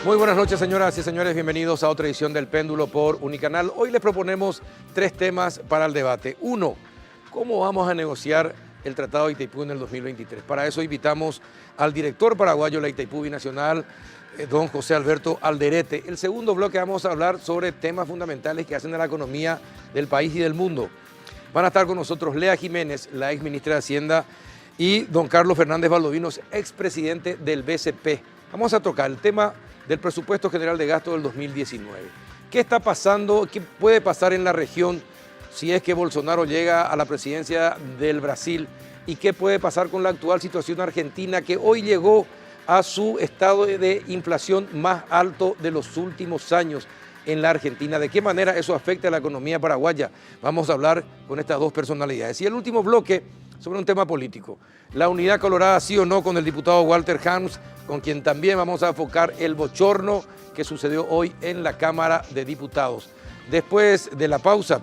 Muy buenas noches, señoras y señores. Bienvenidos a otra edición del Péndulo por Unicanal. Hoy les proponemos 3 temas para el debate. 1, ¿cómo vamos a negociar el Tratado de Itaipú en el 2023? Para eso invitamos al director paraguayo de la Itaipú Binacional, don José Alberto Alderete. El segundo bloque vamos a hablar sobre temas fundamentales que hacen a la economía del país y del mundo. Van a estar con nosotros Lea Jiménez, la ex ministra de Hacienda, y don Carlos Fernández Valdovinos, expresidente del BCP. Vamos a tocar el tema del presupuesto general de gasto del 2019. ¿Qué está pasando? ¿Qué puede pasar en la región si es que Bolsonaro llega a la presidencia del Brasil? ¿Y qué puede pasar con la actual situación argentina, que hoy llegó a su estado de inflación más alto de los últimos años en la Argentina? ¿De qué manera eso afecta a la economía paraguaya? Vamos a hablar con estas 2 personalidades. Y el último bloque sobre un tema político. La unidad colorada, sí o no, con el diputado Walter Harms, con quien también vamos a enfocar el bochorno que sucedió hoy en la Cámara de Diputados. Después de la pausa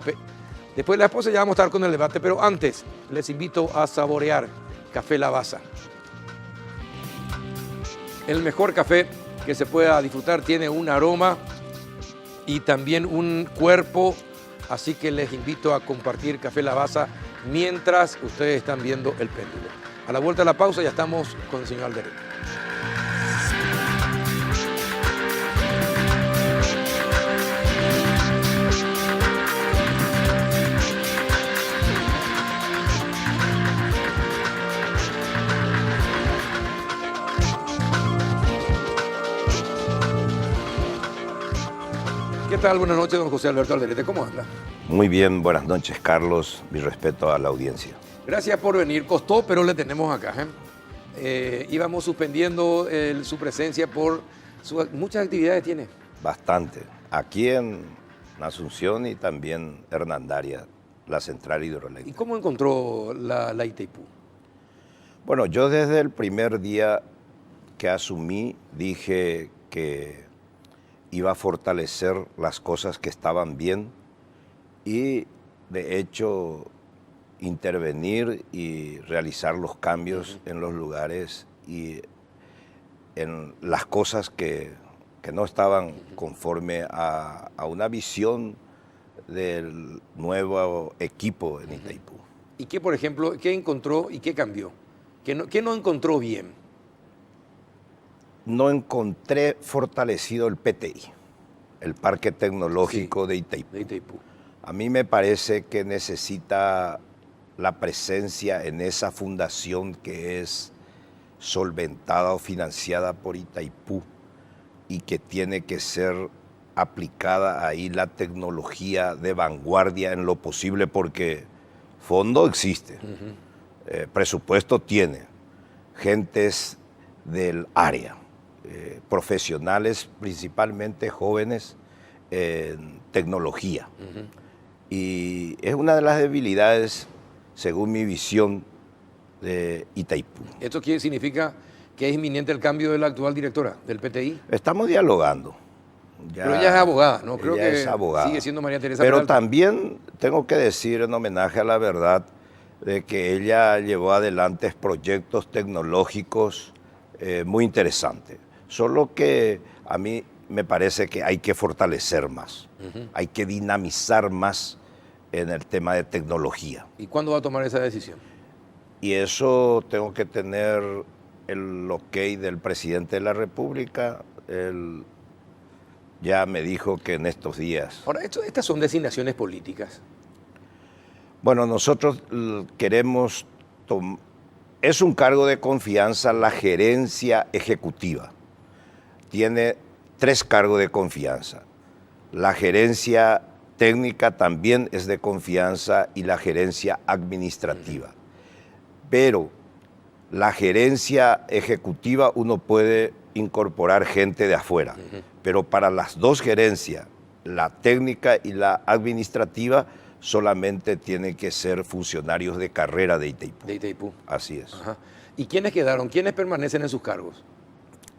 ya vamos a estar con el debate, pero antes les invito a saborear Café Lavazza. El mejor café que se pueda disfrutar, tiene un aroma y también un cuerpo, así que les invito a compartir Café Lavazza mientras ustedes están viendo el péndulo. A la vuelta de la pausa ya estamos con el señor Alderete. ¿Qué tal? Buenas noches, don José Alberto Alderete. ¿Cómo anda? Muy bien, buenas noches, Carlos. Mi respeto a la audiencia. Gracias por venir. Costó, pero le tenemos acá. Íbamos suspendiendo su presencia por muchas actividades tiene. Bastante. Aquí en Asunción y también Hernandaria, la central hidroeléctrica. ¿Y cómo encontró la Itaipú? Bueno, yo desde el primer día que asumí dije que iba a fortalecer las cosas que estaban bien y, de hecho, intervenir y realizar los cambios en los lugares y en las cosas que no estaban conforme a una visión del nuevo equipo en Itaipú. ¿Y qué, por ejemplo, qué encontró y qué cambió? ¿Qué no encontró bien? No encontré fortalecido el PTI, el Parque Tecnológico de Itaipú. A mí me parece que necesita la presencia en esa fundación que es solventada o financiada por Itaipú y que tiene que ser aplicada ahí la tecnología de vanguardia en lo posible, porque fondo existe, presupuesto tiene, gentes del área, profesionales, principalmente jóvenes en tecnología. Y es una de las debilidades, según mi visión, de Itaipú. ¿Esto qué significa? ¿Que es inminente el cambio de la actual directora del PTI? Estamos dialogando. Pero ella es abogada, ¿no? Creo ella que es abogada. sigue siendo María Teresa Pero Peralta. también tengo que decir, en homenaje a la verdad, de que ella llevó adelante proyectos tecnológicos muy interesantes. Solo que a mí me parece que hay que fortalecer más, hay que dinamizar más en el tema de tecnología. ¿Y cuándo va a tomar esa decisión? Y eso tengo que tener el ok del presidente de la República. Él ya me dijo que en estos días. Ahora, estas son designaciones políticas. Bueno, nosotros queremos, es un cargo de confianza la gerencia ejecutiva. Tiene 3 cargos de confianza. La gerencia técnica también es de confianza y la gerencia administrativa. Pero la gerencia ejecutiva uno puede incorporar gente de afuera, pero para las 2 gerencias, la técnica y la administrativa, solamente tienen que ser funcionarios de carrera de Itaipú. De Itaipú. Así es. Ajá. ¿Y quiénes quedaron? ¿Quiénes permanecen en sus cargos?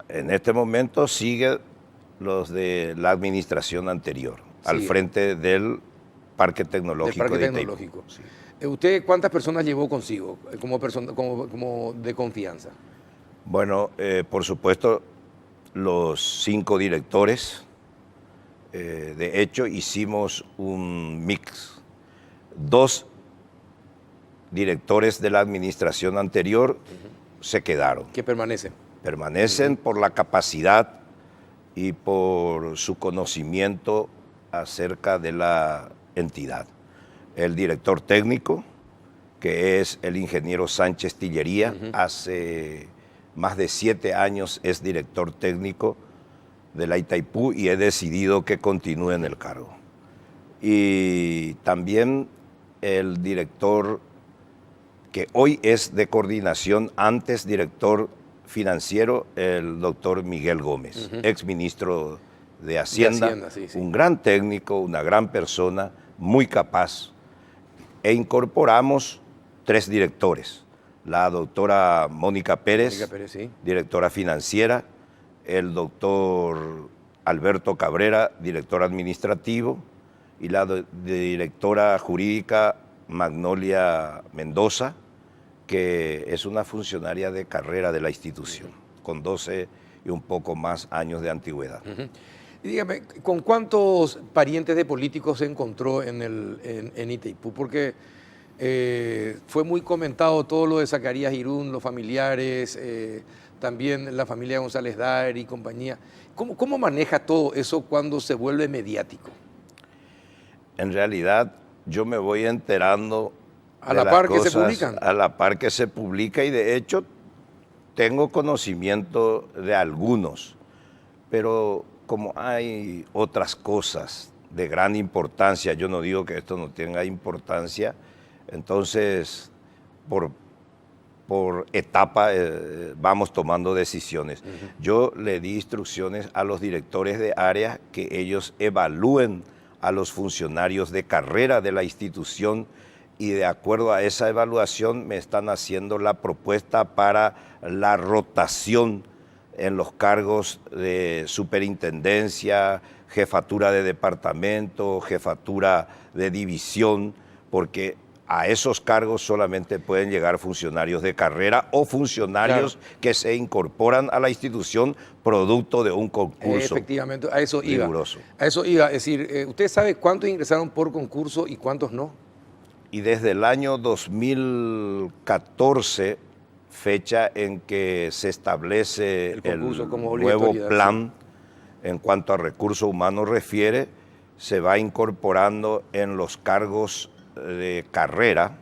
En este momento sigue los de la administración anterior, al frente del Parque Tecnológico de Itaipú. Sí. ¿Usted cuántas personas llevó consigo como de confianza? Bueno, por supuesto, los 5 directores. De hecho, hicimos un mix. 2 directores de la administración anterior se quedaron. ¿Qué permanecen? Permanecen por la capacidad y por su conocimiento acerca de la entidad. El director técnico, que es el ingeniero Sánchez Tillería, hace más de 7 años es director técnico de la Itaipú y he decidido que continúe en el cargo. Y también el director que hoy es de coordinación, antes director financiero, el doctor Miguel Gómez, exministro de Hacienda, sí. Un gran técnico, una gran persona, muy capaz. E incorporamos 3 directores. La doctora Mónica Pérez, sí. directora financiera, el doctor Alberto Cabrera, director administrativo, y la directora jurídica Magnolia Mendoza, que es una funcionaria de carrera de la institución, con 12 y un poco más años de antigüedad. Y dígame, ¿con cuántos parientes de políticos se encontró en Itaipú? Porque fue muy comentado todo lo de Zacarías Irún, los familiares, también la familia González Daer y compañía. ¿Cómo maneja todo eso cuando se vuelve mediático? En realidad, yo me voy enterando a la par que se publican. A la par que se publica, y de hecho tengo conocimiento de algunos, pero como hay otras cosas de gran importancia, yo no digo que esto no tenga importancia, entonces por etapa vamos tomando decisiones. Yo le di instrucciones a los directores de área que ellos evalúen a los funcionarios de carrera de la institución, y de acuerdo a esa evaluación me están haciendo la propuesta para la rotación en los cargos de superintendencia, jefatura de departamento, jefatura de división, porque a esos cargos solamente pueden llegar funcionarios de carrera o funcionarios que se incorporan a la institución producto de un concurso. Efectivamente, a eso iba. Riguroso. A eso iba. Es decir, ¿usted sabe cuántos ingresaron por concurso y cuántos no? Y desde el año 2014, fecha en que se establece el nuevo plan en cuanto a recursos humanos refiere, se va incorporando en los cargos de carrera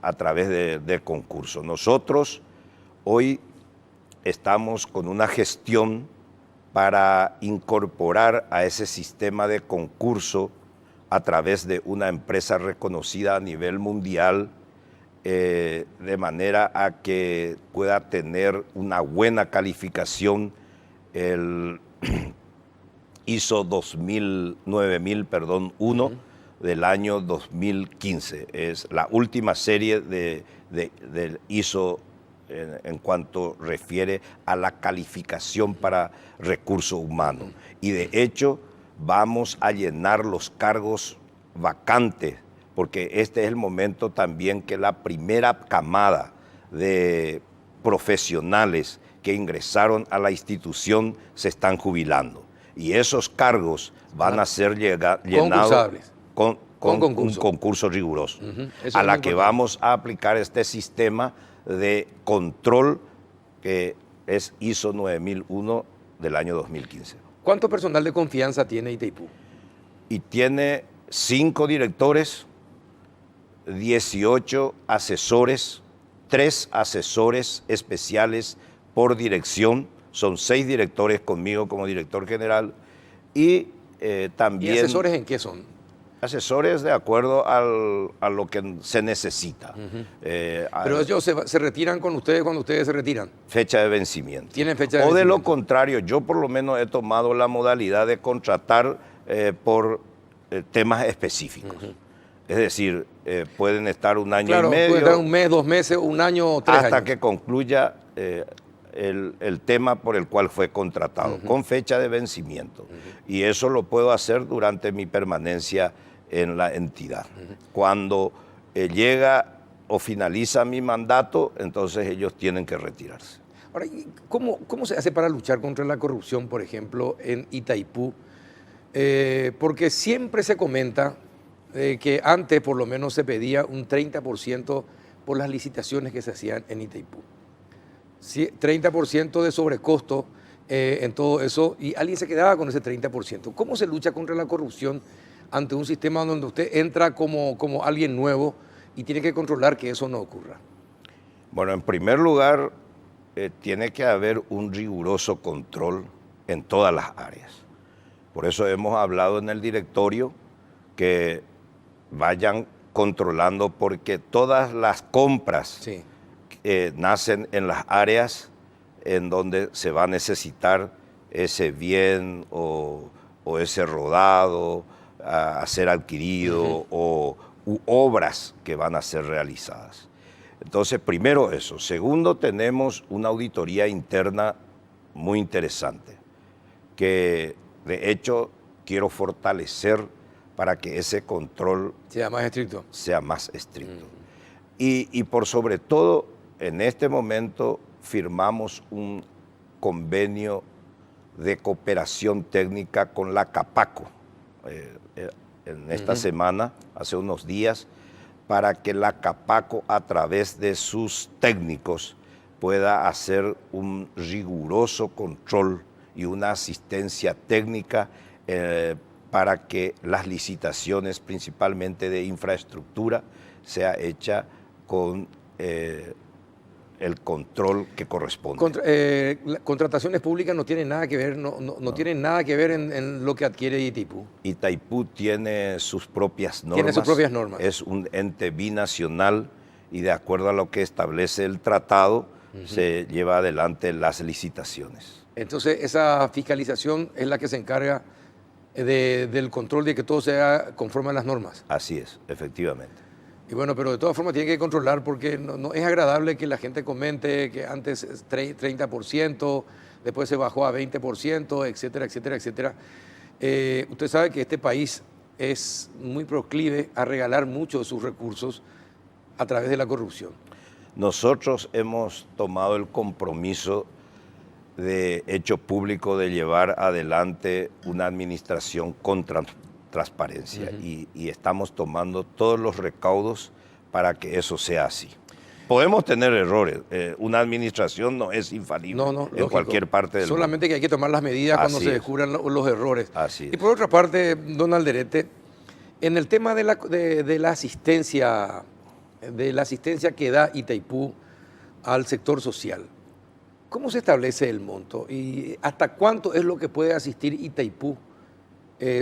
a través de concurso. Nosotros hoy estamos con una gestión para incorporar a ese sistema de concurso a través de una empresa reconocida a nivel mundial, de manera a que pueda tener una buena calificación el ISO 9001 del año 2015. Es la última serie del ISO en cuanto refiere a la calificación para recursos humanos. Y de hecho, vamos a llenar los cargos vacantes, porque este es el momento también que la primera camada de profesionales que ingresaron a la institución se están jubilando. Y esos cargos van a ser llenados con un concurso riguroso, a la que vamos a aplicar este sistema de control que es ISO 9001 del año 2015. ¿Cuánto personal de confianza tiene Itaipú? Y tiene 5 directores, 18 asesores, 3 asesores especiales por dirección, son 6 directores conmigo como director general, y también... ¿Y asesores en qué son? Asesores de acuerdo a lo que se necesita. Pero ellos se retiran con ustedes cuando ustedes se retiran. Fecha de vencimiento. ¿Tienen fecha de vencimiento? O de lo contrario, yo por lo menos he tomado la modalidad de contratar por temas específicos. Es decir, pueden estar un año y medio. Pueden estar un mes, 2 meses, un año o 3 años. Hasta que concluya el tema por el cual fue contratado, con fecha de vencimiento. Y eso lo puedo hacer durante mi permanencia en la entidad. Cuando llega o finaliza mi mandato, entonces ellos tienen que retirarse. Ahora, ¿cómo se hace para luchar contra la corrupción, por ejemplo, en Itaipú? Porque siempre se comenta que antes por lo menos se pedía un 30% por las licitaciones que se hacían en Itaipú. 30% de sobrecosto en todo eso, y alguien se quedaba con ese 30%. ¿Cómo se lucha contra la corrupción ante un sistema donde usted entra como alguien nuevo y tiene que controlar que eso no ocurra? Bueno, en primer lugar, tiene que haber un riguroso control en todas las áreas. Por eso hemos hablado en el directorio que vayan controlando, porque todas las compras nacen en las áreas en donde se va a necesitar ese bien o ese rodado a ser adquirido u obras que van a ser realizadas. Entonces, primero eso. Segundo, tenemos una auditoría interna muy interesante, que de hecho quiero fortalecer para que ese control sea más estricto. Y por sobre todo, en este momento firmamos un convenio de cooperación técnica con la Capaco en esta semana, hace unos días, para que la Capaco, a través de sus técnicos, pueda hacer un riguroso control y una asistencia técnica para que las licitaciones, principalmente de infraestructura, sea hecha con el control que corresponde. Contrataciones públicas no tienen nada que ver, no tienen nada que ver en lo que adquiere Itaipú. Itaipú tiene sus propias normas. Tiene sus propias normas. Es un ente binacional y de acuerdo a lo que establece el tratado, se lleva adelante las licitaciones. Entonces, esa fiscalización es la que se encarga del control de que todo sea conforme a las normas. Así es, efectivamente. Y bueno, pero de todas formas tiene que controlar, porque no es agradable que la gente comente que antes 30%, después se bajó a 20%, etcétera, etcétera, etcétera. Usted sabe que este país es muy proclive a regalar muchos de sus recursos a través de la corrupción. Nosotros hemos tomado el compromiso de hecho público de llevar adelante una administración con transparencia y estamos tomando todos los recaudos para que eso sea así. Podemos tener errores, una administración no es infalible en lógico. cualquier parte del Solamente mundo. que hay que tomar las medidas cuando se descubran los errores. Así es. Y por otra parte, don Alderete, en el tema de la asistencia que da Itaipú al sector social, ¿cómo se establece el monto? ¿Y hasta cuánto es lo que puede asistir Itaipú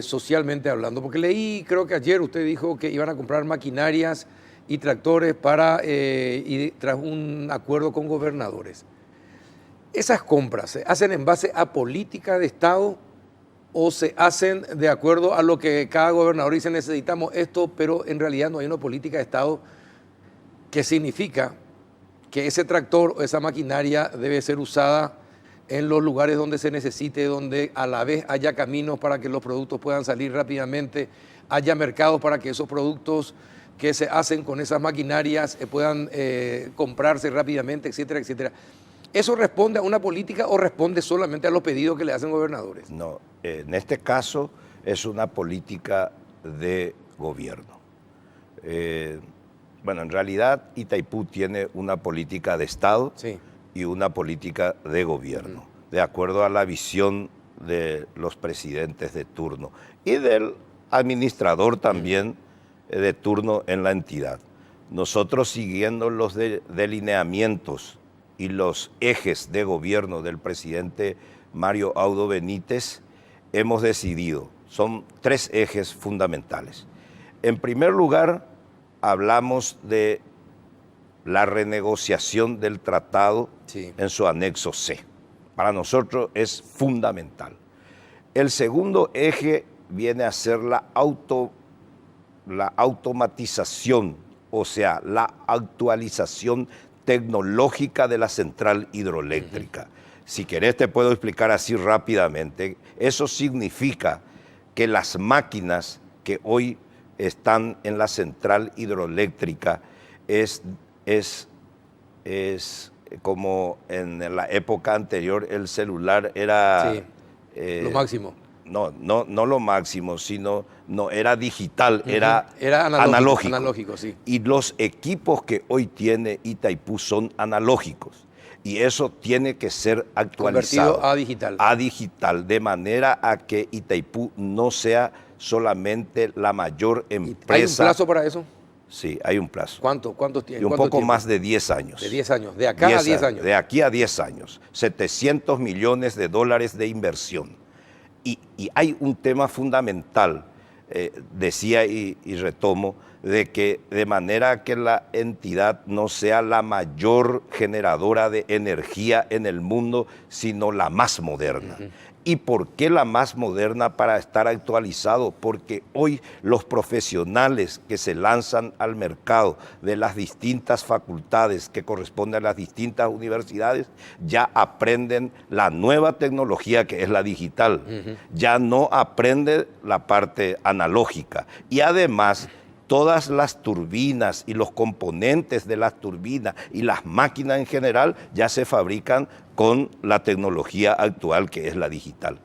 socialmente hablando? Porque leí, creo que ayer usted dijo que iban a comprar maquinarias y tractores y tras un acuerdo con gobernadores. ¿Esas compras se hacen en base a política de Estado o se hacen de acuerdo a lo que cada gobernador dice necesitamos esto, pero en realidad no hay una política de Estado, que significa que ese tractor o esa maquinaria debe ser usada en los lugares donde se necesite, donde a la vez haya caminos para que los productos puedan salir rápidamente, haya mercados para que esos productos que se hacen con esas maquinarias puedan comprarse rápidamente, etcétera, etcétera? ¿Eso responde a una política o responde solamente a los pedidos que le hacen gobernadores? No, en este caso es una política de gobierno. Bueno, en realidad Itaipú tiene una política de Estado y una política de gobierno, de acuerdo a la visión de los presidentes de turno y del administrador también de turno en la entidad. Nosotros, siguiendo los delineamientos y los ejes de gobierno del presidente Mario Audo Benítez, hemos decidido, son 3 ejes fundamentales. En primer lugar, hablamos de la renegociación del tratado en su anexo C. Para nosotros es fundamental. El segundo eje viene a ser la automatización, o sea, la actualización tecnológica de la central hidroeléctrica. Si querés te puedo explicar así rápidamente. Eso significa que las máquinas que hoy están en la central hidroeléctrica es como en la época anterior el celular era... Sí, lo máximo. No lo máximo, sino no era digital, era analógico. Analógico, sí. Y los equipos que hoy tiene Itaipú son analógicos. Y eso tiene que ser actualizado. Convertido a digital. A digital, de manera a que Itaipú no sea solamente la mayor empresa. ¿Hay un plazo para eso? Sí, hay un plazo. ¿Cuántos tiene? Y un poco más de 10 años. De 10 años, de acá a 10 años. De aquí a 10 años. $700 millones de inversión. Y hay un tema fundamental, decía y retomo, de que de manera que la entidad no sea la mayor generadora de energía en el mundo, sino la más moderna. ¿Y por qué la más moderna para estar actualizado? Porque hoy los profesionales que se lanzan al mercado de las distintas facultades que corresponden a las distintas universidades ya aprenden la nueva tecnología que es la digital. Ya no aprenden la parte analógica. Y además, todas las turbinas y los componentes de las turbinas y las máquinas en general ya se fabrican con la tecnología actual que es la digital.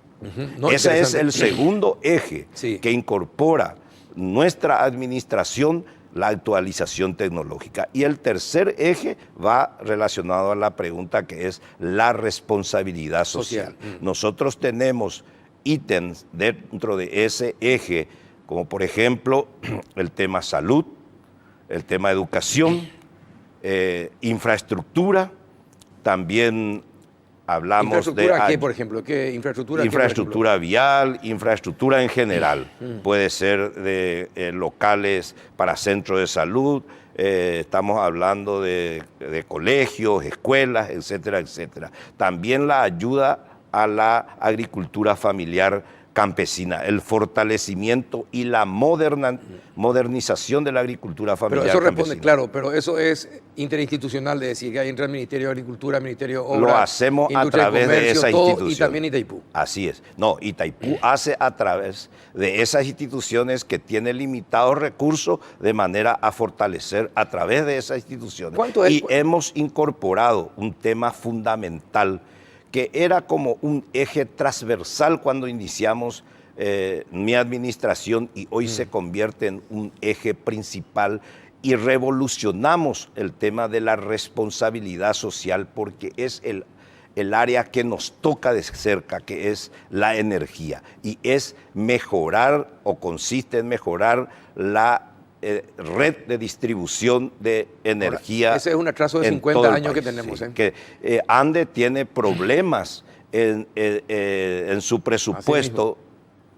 Ese es el segundo eje que incorpora nuestra administración, la actualización tecnológica. Y el tercer eje va relacionado a la pregunta que es la responsabilidad social. Nosotros tenemos ítems dentro de ese eje, como por ejemplo el tema salud, el tema educación, infraestructura, también hablamos de... ¿Infraestructura qué, por ejemplo? ¿Qué infraestructura? Infraestructura vial, infraestructura en general. Puede ser de locales para centros de salud, estamos hablando de colegios, escuelas, etcétera, etcétera. También la ayuda a la agricultura familiar campesina, el fortalecimiento y la modernización de la agricultura familiar campesina. Pero eso campesina. responde, claro, pero eso es interinstitucional, de decir que hay entre el Ministerio de Agricultura, Ministerio de Obras, lo hacemos a través de esa institución. Y también Itaipú. Así es. No, Itaipú hace a través de esas instituciones que tienen limitados recursos de manera a fortalecer a través de esas instituciones. ¿Cuánto es? Y hemos incorporado un tema fundamental que era como un eje transversal cuando iniciamos mi administración y hoy se convierte en un eje principal y revolucionamos el tema de la responsabilidad social porque es el área que nos toca de cerca, que es la energía, y es mejorar o consiste en mejorar la red de distribución de energía. Ahora, ese es un atraso de 50 años que tenemos. Sí, que ANDE tiene problemas en su presupuesto,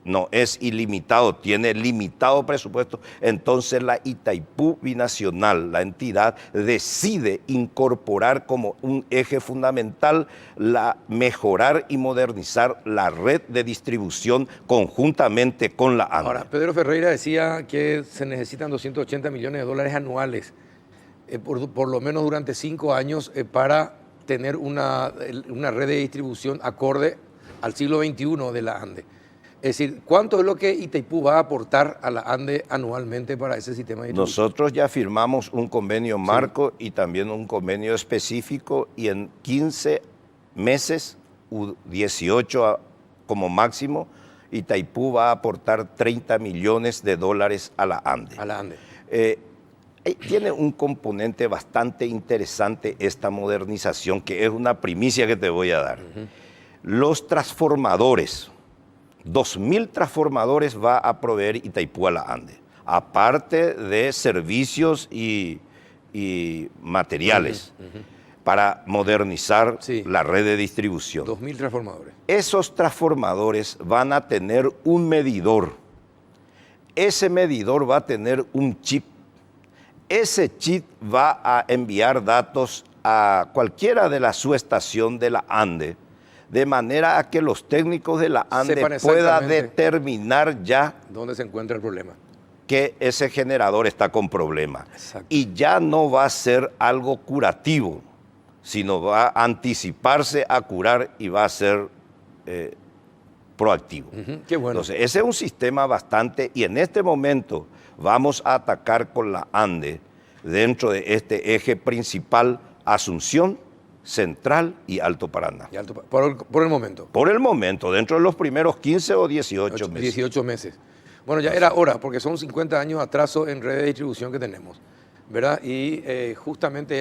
no es ilimitado, tiene limitado presupuesto. Entonces la Itaipú Binacional, la entidad, decide incorporar como un eje fundamental mejorar y modernizar la red de distribución conjuntamente con la ANDE. Ahora, Pedro Ferreira decía que se necesitan $280 millones anuales, por lo menos durante 5 años, para tener una red de distribución acorde al siglo XXI de la ANDE. Es decir, ¿cuánto es lo que Itaipú va a aportar a la ANDE anualmente para ese sistema de distribución? Nosotros ya firmamos un convenio marco y también un convenio específico, y en 15 meses, 18 como máximo, Itaipú va a aportar $30 millones a la ANDE. A la ANDE. Tiene un componente bastante interesante esta modernización, que es una primicia que te voy a dar. Los transformadores, 2.000 transformadores va a proveer Itaipú a la ANDE, aparte de servicios y materiales para modernizar la red de distribución. 2.000 transformadores. Esos transformadores van a tener un medidor. Ese medidor va a tener un chip. Ese chip va a enviar datos a cualquiera de la subestación de la ANDE, de manera a que los técnicos de la ANDE puedan determinar ya dónde se encuentra el problema, que ese generador está con problema. Exacto. Y ya no va a ser algo curativo, sino va a anticiparse a curar y va a ser proactivo. Qué bueno. Entonces, ese es un sistema bastante, y en este momento vamos a atacar con la ANDE dentro de este eje principal Asunción, Central y Alto Paraná. Por el momento. Por el momento, dentro de los primeros 15 o 18 meses. 18 meses. Bueno, ya era hora, porque son 50 años de atraso en redes de distribución que tenemos, ¿verdad? Y justamente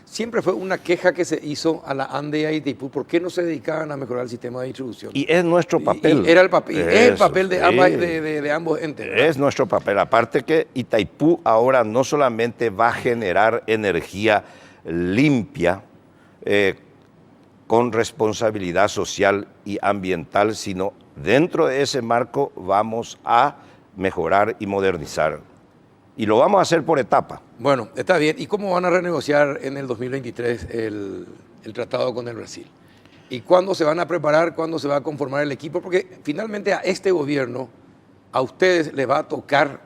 siempre fue una queja que se hizo a la ANDE y a Itaipú. ¿Por qué no se dedicaban a mejorar el sistema de distribución? Y es nuestro papel. Era el papel, es el papel de ambos entes, ¿verdad? Es nuestro papel. Aparte que Itaipú ahora no solamente va a generar energía limpia, con responsabilidad social y ambiental, sino dentro de ese marco vamos a mejorar y modernizar. Y lo vamos a hacer por etapa. Bueno, está bien. ¿Y cómo van a renegociar en el 2023 el tratado con el Brasil? ¿Y cuándo se van a preparar? ¿Cuándo se va a conformar el equipo? Porque finalmente a este gobierno, a ustedes les va a tocar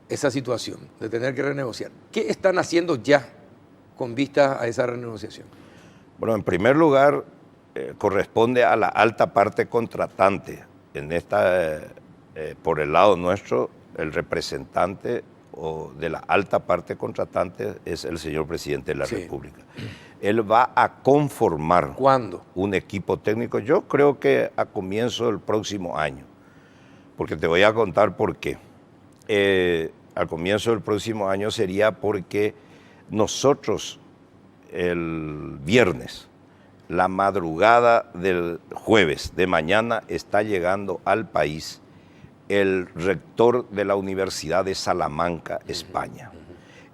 esa situación de tener que renegociar. ¿Qué están haciendo ya con vista a esa renegociación? Bueno, en primer lugar, corresponde a la alta parte contratante. Por el lado nuestro, el representante de la alta parte contratante es el señor presidente de la República. Él va a conformar. ¿Cuándo? Un equipo técnico, yo creo que a comienzo del próximo año, porque te voy a contar por qué. Al comienzo del próximo año sería porque nosotros el viernes, la madrugada del jueves de mañana, está llegando al país el rector de la Universidad de Salamanca, España,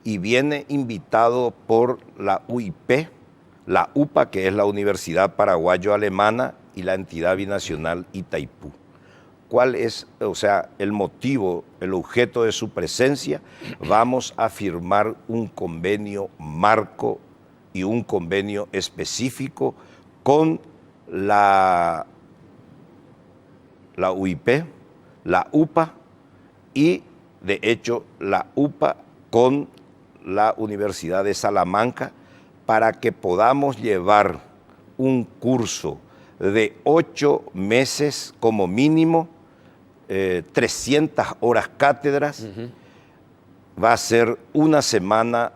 y viene invitado por la UIP, la UPA, que es la Universidad Paraguayo-Alemana, y la entidad binacional Itaipú. ¿Cuál es, el motivo, el objeto de su presencia? Vamos a firmar un convenio marco y un convenio específico con la UIP, la UPA y, de hecho, la UPA con la Universidad de Salamanca para que podamos llevar un curso de 8 meses como mínimo, 300 horas cátedras. Va a ser una semana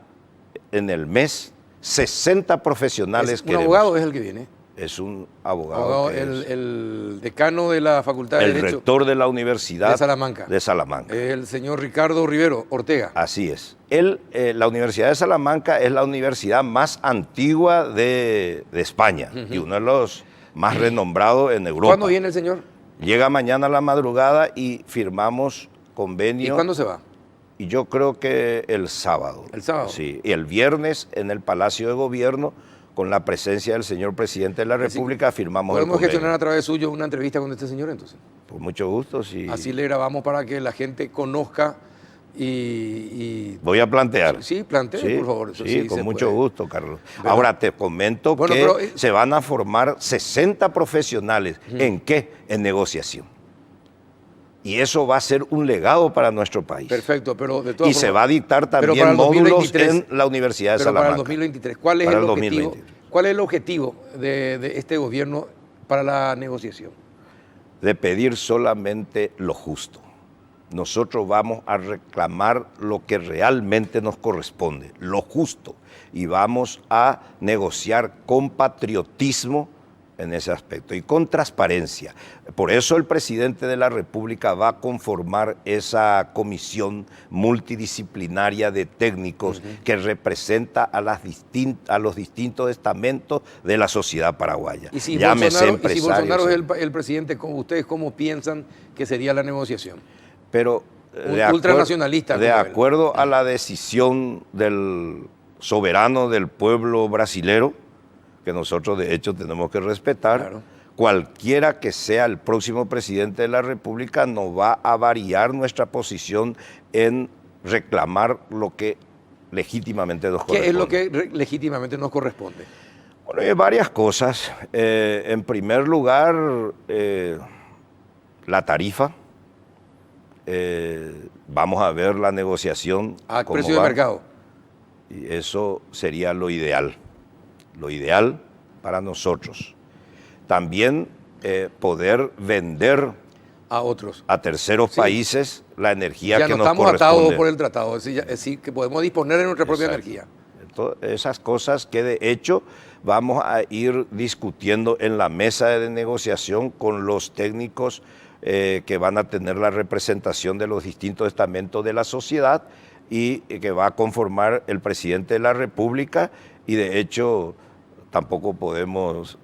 en el mes, 60 profesionales. ¿Un abogado es el que viene? Es un abogado. El decano de la Facultad de Derecho. El rector de la Universidad de Salamanca. El señor Ricardo Rivero Ortega. Así es. La Universidad de Salamanca es la universidad más antigua de España y uno de los más renombrados en Europa. ¿Cuándo viene el señor? Llega mañana a la madrugada y firmamos convenio. ¿Y cuándo se va? Y yo creo que el sábado. ¿El sábado? Sí. Y el viernes en el Palacio de Gobierno, con la presencia del señor presidente de la República, firmamos el convenio. ¿Podemos gestionar a través suyo una entrevista con este señor entonces? Por mucho gusto, sí. Así le grabamos para que la gente conozca y... Voy a plantear. Sí, plantee, por favor. Sí, con mucho gusto, Carlos. ¿Verdad? Ahora te comento que se van a formar 60 profesionales. ¿En qué? En negociación. Y eso va a ser un legado para nuestro país. Perfecto, pero de todas formas, se va a dictar también módulos en la Universidad de Salamanca. Para el 2023, ¿cuál es el objetivo de este gobierno para la negociación? De pedir solamente lo justo. Nosotros vamos a reclamar lo que realmente nos corresponde, lo justo, y vamos a negociar con patriotismo en ese aspecto y con transparencia. Por eso el presidente de la República va a conformar esa comisión multidisciplinaria de técnicos que representa a los distintos estamentos de la sociedad paraguaya. Y si Bolsonaro es el presidente, ¿ustedes cómo piensan que sería la negociación? Pero ultranacionalista. De acuerdo a la decisión del soberano del pueblo brasilero, que nosotros de hecho tenemos que respetar, claro. Cualquiera que sea el próximo presidente de la República no va a variar nuestra posición en reclamar lo que legítimamente nos corresponde. ¿Qué es lo que legítimamente nos corresponde? Bueno, hay varias cosas. En primer lugar, la tarifa. Vamos a ver la negociación. ¿A precio de mercado? Y eso sería lo ideal para nosotros. También poder vender a otros, a terceros países, la energía que nos corresponde. Ya no estamos atados por el tratado, es decir, que podemos disponer de nuestra propia energía. esas cosas que de hecho vamos a ir discutiendo en la mesa de negociación con los técnicos que van a tener la representación de los distintos estamentos de la sociedad y que va a conformar el presidente de la República, y de hecho tampoco podemos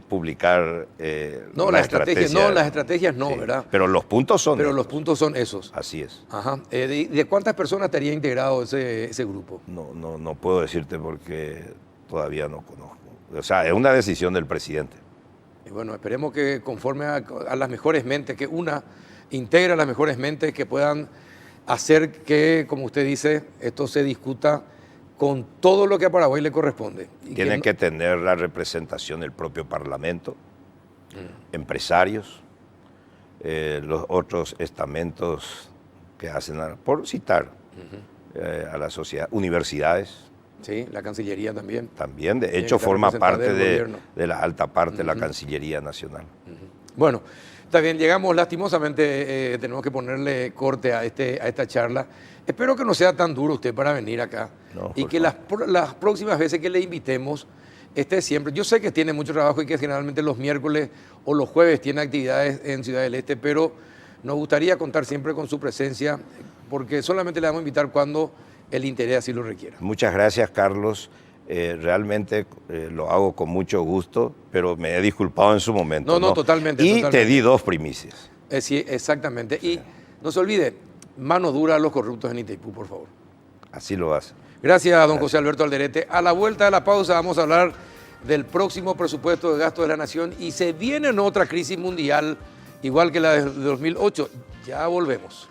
publicar no, las estrategias no, las estrategias no, sí, ¿verdad? Pero los puntos son Pero los puntos son esos. Así es. Ajá. ¿De cuántas personas estaría integrado ese grupo? No puedo decirte porque todavía no conozco. O sea, es una decisión del presidente. Y bueno, esperemos que conforme a las mejores mentes, que una integre a las mejores mentes que puedan hacer que, como usted dice, esto se discuta con todo lo que a Paraguay le corresponde. Tiene que tener la representación del propio Parlamento, empresarios, los otros estamentos que hacen, por citar a la sociedad, universidades. Sí, la Cancillería también. También, de hecho, forma parte de la alta parte de la Cancillería Nacional. Bueno, está bien, llegamos lastimosamente, tenemos que ponerle corte a esta charla. Espero que no sea tan duro usted para venir acá y que las próximas veces que le invitemos esté siempre. Yo sé que tiene mucho trabajo y que generalmente los miércoles o los jueves tiene actividades en Ciudad del Este, pero nos gustaría contar siempre con su presencia porque solamente le vamos a invitar cuando el interés así lo requiera. Muchas gracias, Carlos. Realmente lo hago con mucho gusto, pero me he disculpado en su momento. No, totalmente. Y totalmente. te di 2 primicias. Sí, exactamente. Sí. Y no se olvide, mano dura a los corruptos en Itaipú, por favor. Así lo hace. Gracias, don José Alberto Alderete. A la vuelta de la pausa vamos a hablar del próximo presupuesto de gasto de la nación y se viene en otra crisis mundial, igual que la de 2008. Ya volvemos.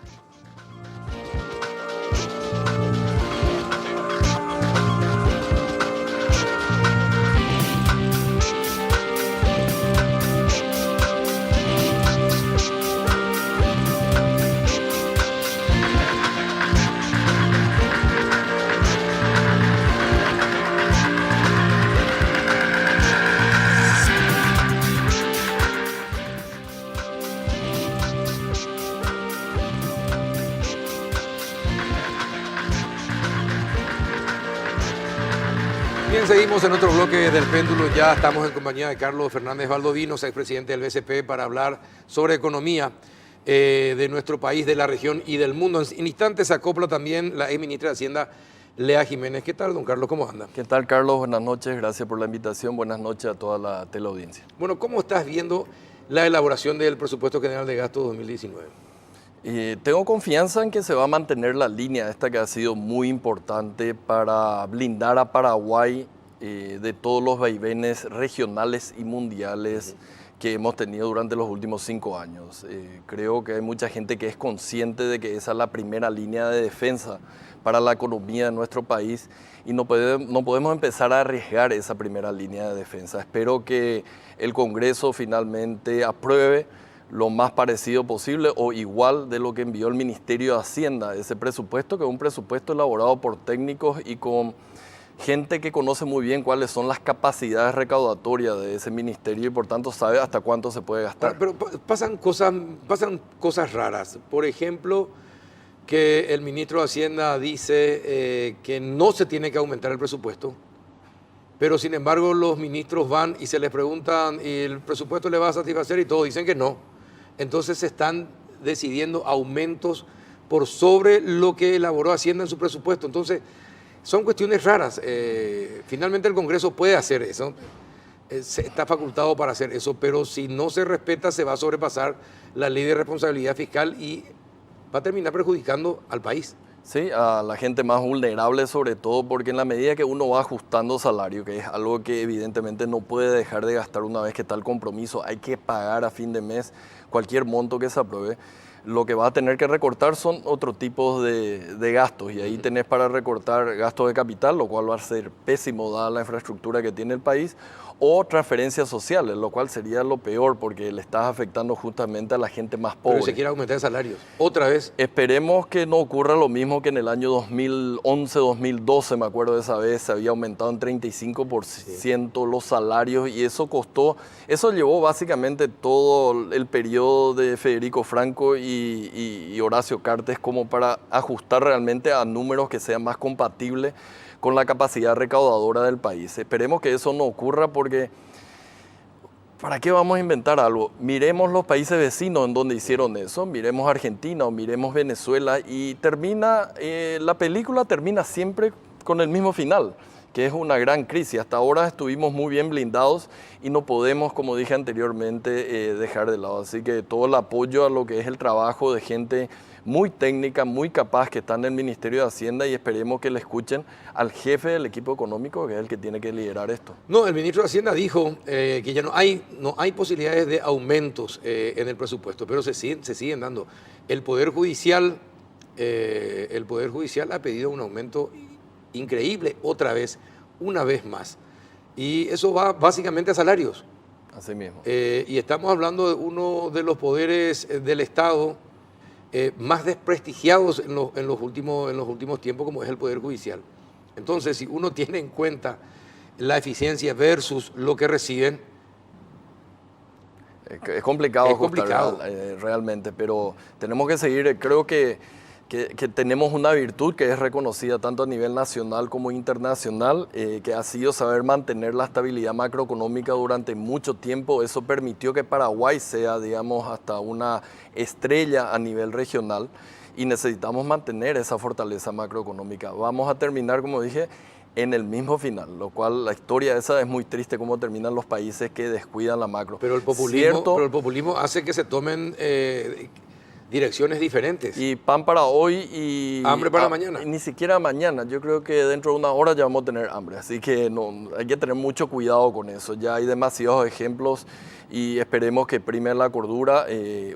Bien, seguimos en otro bloque del péndulo. Ya estamos en compañía de Carlos Fernández Valdovinos, expresidente del BCP, para hablar sobre economía de nuestro país, de la región y del mundo. En instantes se acopla también la exministra de Hacienda, Lea Jiménez. ¿Qué tal, don Carlos? ¿Cómo anda? ¿Qué tal, Carlos? Buenas noches. Gracias por la invitación. Buenas noches a toda la teleaudiencia. Bueno, ¿cómo estás viendo la elaboración del presupuesto general de gasto 2019? Tengo confianza en que se va a mantener la línea esta que ha sido muy importante para blindar a Paraguay de todos los vaivenes regionales y mundiales que hemos tenido durante los últimos 5 años. Creo que hay mucha gente que es consciente de que esa es la primera línea de defensa para la economía de nuestro país y no podemos empezar a arriesgar esa primera línea de defensa. Espero que el Congreso finalmente apruebe lo más parecido posible o igual de lo que envió el Ministerio de Hacienda, ese presupuesto, que es un presupuesto elaborado por técnicos y con gente que conoce muy bien cuáles son las capacidades recaudatorias de ese ministerio y por tanto sabe hasta cuánto se puede gastar. Pero pasan cosas raras. Por ejemplo, que el ministro de Hacienda dice que no se tiene que aumentar el presupuesto, pero sin embargo los ministros van y se les preguntan ¿y el presupuesto le va a satisfacer? Y todos dicen que no. Entonces se están decidiendo aumentos por sobre lo que elaboró Hacienda en su presupuesto. Entonces son cuestiones raras. Finalmente el Congreso puede hacer eso, está facultado para hacer eso, pero si no se respeta se va a sobrepasar la ley de responsabilidad fiscal y va a terminar perjudicando al país. Sí, a la gente más vulnerable sobre todo, porque en la medida que uno va ajustando salario, que es algo que evidentemente no puede dejar de gastar una vez que está el compromiso, hay que pagar a fin de mes cualquier monto que se apruebe, lo que va a tener que recortar son otro tipo de gastos y ahí tenés para recortar gastos de capital, lo cual va a ser pésimo dada la infraestructura que tiene el país, o transferencias sociales, lo cual sería lo peor porque le estás afectando justamente a la gente más pobre. Pero se quiere aumentar salarios, otra vez. Esperemos que no ocurra lo mismo que en el año 2011, 2012, me acuerdo de esa vez, se había aumentado en 35% los salarios y eso llevó básicamente todo el periodo de Federico Franco y Horacio Cartes como para ajustar realmente a números que sean más compatibles con la capacidad recaudadora del país. Esperemos que eso no ocurra porque ¿para qué vamos a inventar algo? Miremos los países vecinos en donde hicieron eso, miremos Argentina o miremos Venezuela y la película termina siempre con el mismo final, que es una gran crisis. Hasta ahora estuvimos muy bien blindados y no podemos, como dije anteriormente, dejar de lado. Así que todo el apoyo a lo que es el trabajo de gente muy técnica, muy capaz que está en el Ministerio de Hacienda y esperemos que le escuchen al jefe del equipo económico, que es el que tiene que liderar esto. No, el ministro de Hacienda dijo que ya no hay posibilidades de aumentos en el presupuesto, pero se siguen dando. El Poder Judicial ha pedido un aumento increíble una vez más. Y eso va básicamente a salarios. Así mismo. Y estamos hablando de uno de los poderes del Estado más desprestigiados en los últimos tiempos, como es el Poder Judicial. Entonces, si uno tiene en cuenta la eficiencia versus lo que reciben, es complicado ajustar, realmente, pero tenemos que seguir. Creo que tenemos una virtud que es reconocida tanto a nivel nacional como internacional, que ha sido saber mantener la estabilidad macroeconómica durante mucho tiempo. Eso permitió que Paraguay sea, digamos, hasta una estrella a nivel regional y necesitamos mantener esa fortaleza macroeconómica. Vamos a terminar, como dije, en el mismo final, lo cual la historia esa es muy triste, cómo terminan los países que descuidan la macro. Pero el populismo hace que se tomen direcciones diferentes. Y pan para hoy y hambre para mañana. Ni siquiera mañana. Yo creo que dentro de una hora ya vamos a tener hambre. Así que hay que tener mucho cuidado con eso. Ya hay demasiados ejemplos y esperemos que prime la cordura.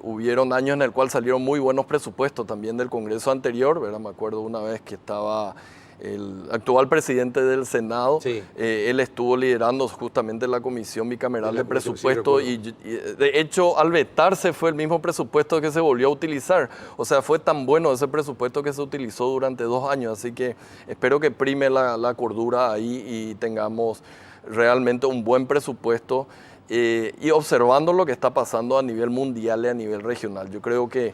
Hubieron años en el cual salieron muy buenos presupuestos también del Congreso anterior, ¿verdad? Me acuerdo una vez que estaba el actual presidente del Senado, sí. Él estuvo liderando justamente la Comisión Bicameral de Presupuesto y de hecho al vetarse fue el mismo presupuesto que se volvió a utilizar. O sea, fue tan bueno ese presupuesto que se utilizó durante 2 años, así que espero que prime la cordura ahí y tengamos realmente un buen presupuesto y observando lo que está pasando a nivel mundial y a nivel regional. Yo creo que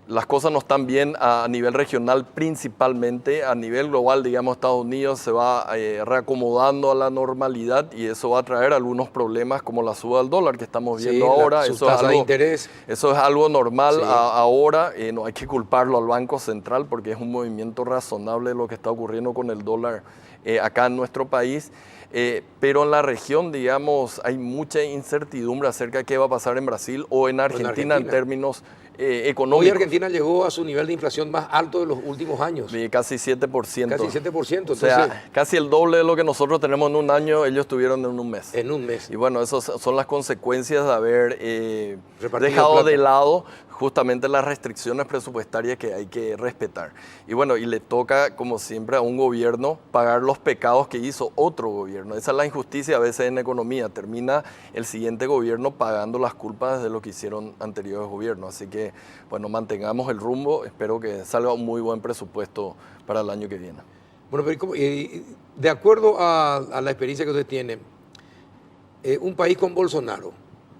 las cosas no están bien a nivel regional principalmente, a nivel global, digamos, Estados Unidos se va reacomodando a la normalidad y eso va a traer algunos problemas como la suba del dólar que estamos viendo ahora. Su tasa de interés. Eso es algo normal Sí. ahora, no hay que culparlo al Banco Central porque es un movimiento razonable lo que está ocurriendo con el dólar acá en nuestro país. Pero en la región, digamos, hay mucha incertidumbre acerca de qué va a pasar en Brasil o en Argentina en términos económicos. Hoy Argentina llegó a su nivel de inflación más alto de los últimos años. Casi 7%. Casi 7%. Entonces, o sea, casi el doble de lo que nosotros tenemos en un año, ellos tuvieron en un mes. En un mes. Y bueno, esas son las consecuencias de haber dejado plata de lado justamente las restricciones presupuestarias que hay que respetar. Y bueno, y le toca, como siempre, a un gobierno pagar los pecados que hizo otro gobierno. Esa es la injusticia a veces en economía. Termina el siguiente gobierno pagando las culpas de lo que hicieron anteriores gobiernos. Así que, bueno, mantengamos el rumbo. Espero que salga un muy buen presupuesto para el año que viene. Bueno, pero de acuerdo a la experiencia que usted tiene, un país con Bolsonaro,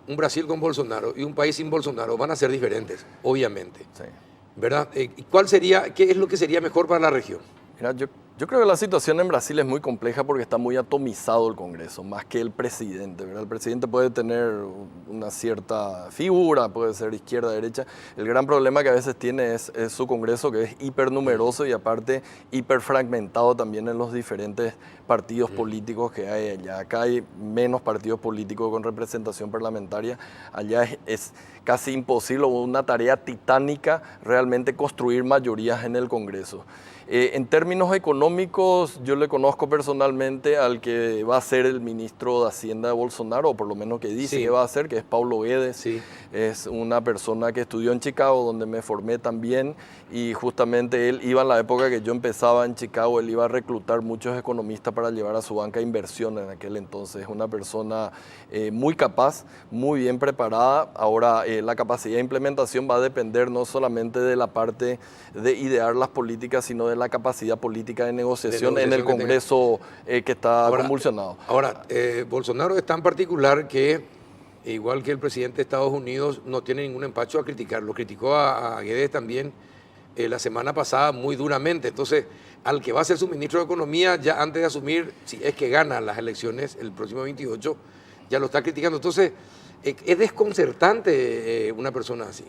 un Brasil con Bolsonaro y un país sin Bolsonaro van a ser diferentes, obviamente. Sí. ¿Verdad? ¿Qué es lo que sería mejor para la región? Mira, yo creo que la situación en Brasil es muy compleja porque está muy atomizado el Congreso, más que el presidente, ¿verdad? El presidente puede tener una cierta figura, puede ser izquierda, derecha. El gran problema que a veces tiene es su Congreso, que es hipernumeroso y aparte hiperfragmentado también en los diferentes partidos políticos que hay allá. Acá hay menos partidos políticos con representación parlamentaria. Allá es casi imposible, una tarea titánica realmente construir mayorías en el Congreso. En términos económicos, yo le conozco personalmente al que va a ser el ministro de Hacienda de Bolsonaro, o por lo menos que dice Sí. que va a ser, que es Paulo Guedes. Sí. Es una persona que estudió en Chicago, donde me formé también, y justamente él iba en la época que yo empezaba en Chicago, él iba a reclutar muchos economistas para llevar a su banca de inversión en aquel entonces. Una persona muy capaz, muy bien preparada. Ahora, la capacidad de implementación va a depender no solamente de la parte de idear las políticas, sino de la capacidad política de negociación en el Congreso que está convulsionado. Ahora, Bolsonaro es tan particular que, igual que el presidente de Estados Unidos, no tiene ningún empacho a criticar. Lo criticó a Guedes también, la semana pasada muy duramente. Entonces, al que va a ser su ministro de Economía, ya antes de asumir, si es que gana las elecciones el próximo 28, ya lo está criticando. Entonces, es desconcertante una persona así.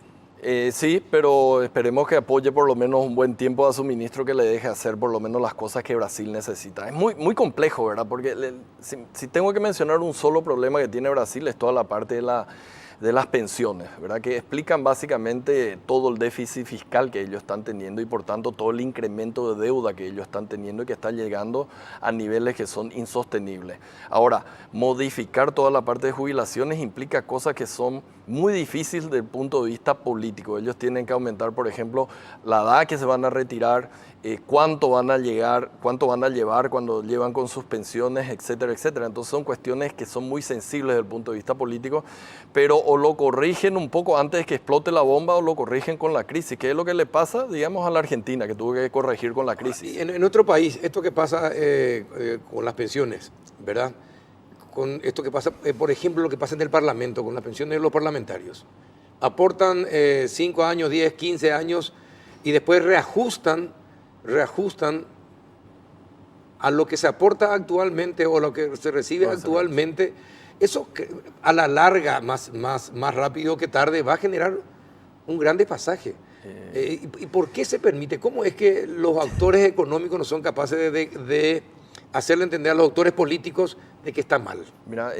Sí, pero esperemos que apoye por lo menos un buen tiempo a su ministro, que le deje hacer por lo menos las cosas que Brasil necesita. Es muy complejo, ¿verdad? Porque si tengo que mencionar un solo problema que tiene Brasil, es toda la parte de las pensiones, ¿verdad? Que explican básicamente todo el déficit fiscal que ellos están teniendo y por tanto todo el incremento de deuda que ellos están teniendo y que está llegando a niveles que son insostenibles. Ahora, modificar toda la parte de jubilaciones implica cosas que son muy difíciles desde el punto de vista político. Ellos tienen que aumentar, por ejemplo, la edad que se van a retirar, cuánto van a llevar cuando llevan con sus pensiones, etcétera, etcétera. Entonces son cuestiones que son muy sensibles desde el punto de vista político, pero o lo corrigen un poco antes de que explote la bomba o lo corrigen con la crisis, que es lo que le pasa, digamos, a la Argentina, que tuvo que corregir con la crisis. En nuestro país, esto que pasa con las pensiones, ¿verdad? Con esto que pasa, por ejemplo, lo que pasa en el Parlamento, con las pensiones de los parlamentarios. Aportan 5 años, 10, 15 años y después reajustan a lo que se aporta actualmente o lo que se recibe actualmente. Eso a la larga, más rápido que tarde, va a generar un gran desfasaje. ¿Y por qué se permite? ¿Cómo es que los actores económicos no son capaces de hacerle entender a los actores políticos de que está mal? Mira,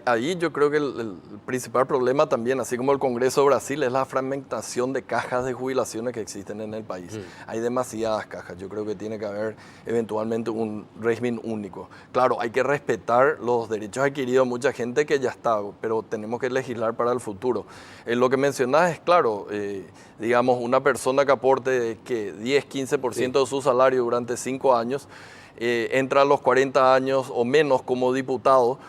ahí yo creo que el principal problema también, así como el Congreso de Brasil, es la fragmentación de cajas de jubilaciones que existen en el país. Hay demasiadas cajas. Yo creo que tiene que haber eventualmente un régimen único. Claro, hay que respetar los derechos adquiridos de mucha gente que ya está, pero tenemos que legislar para el futuro. Lo que mencionás es claro, digamos, una persona que aporte 10, 15% de su salario durante 5 años, entra a los 40 años o menos como diputado,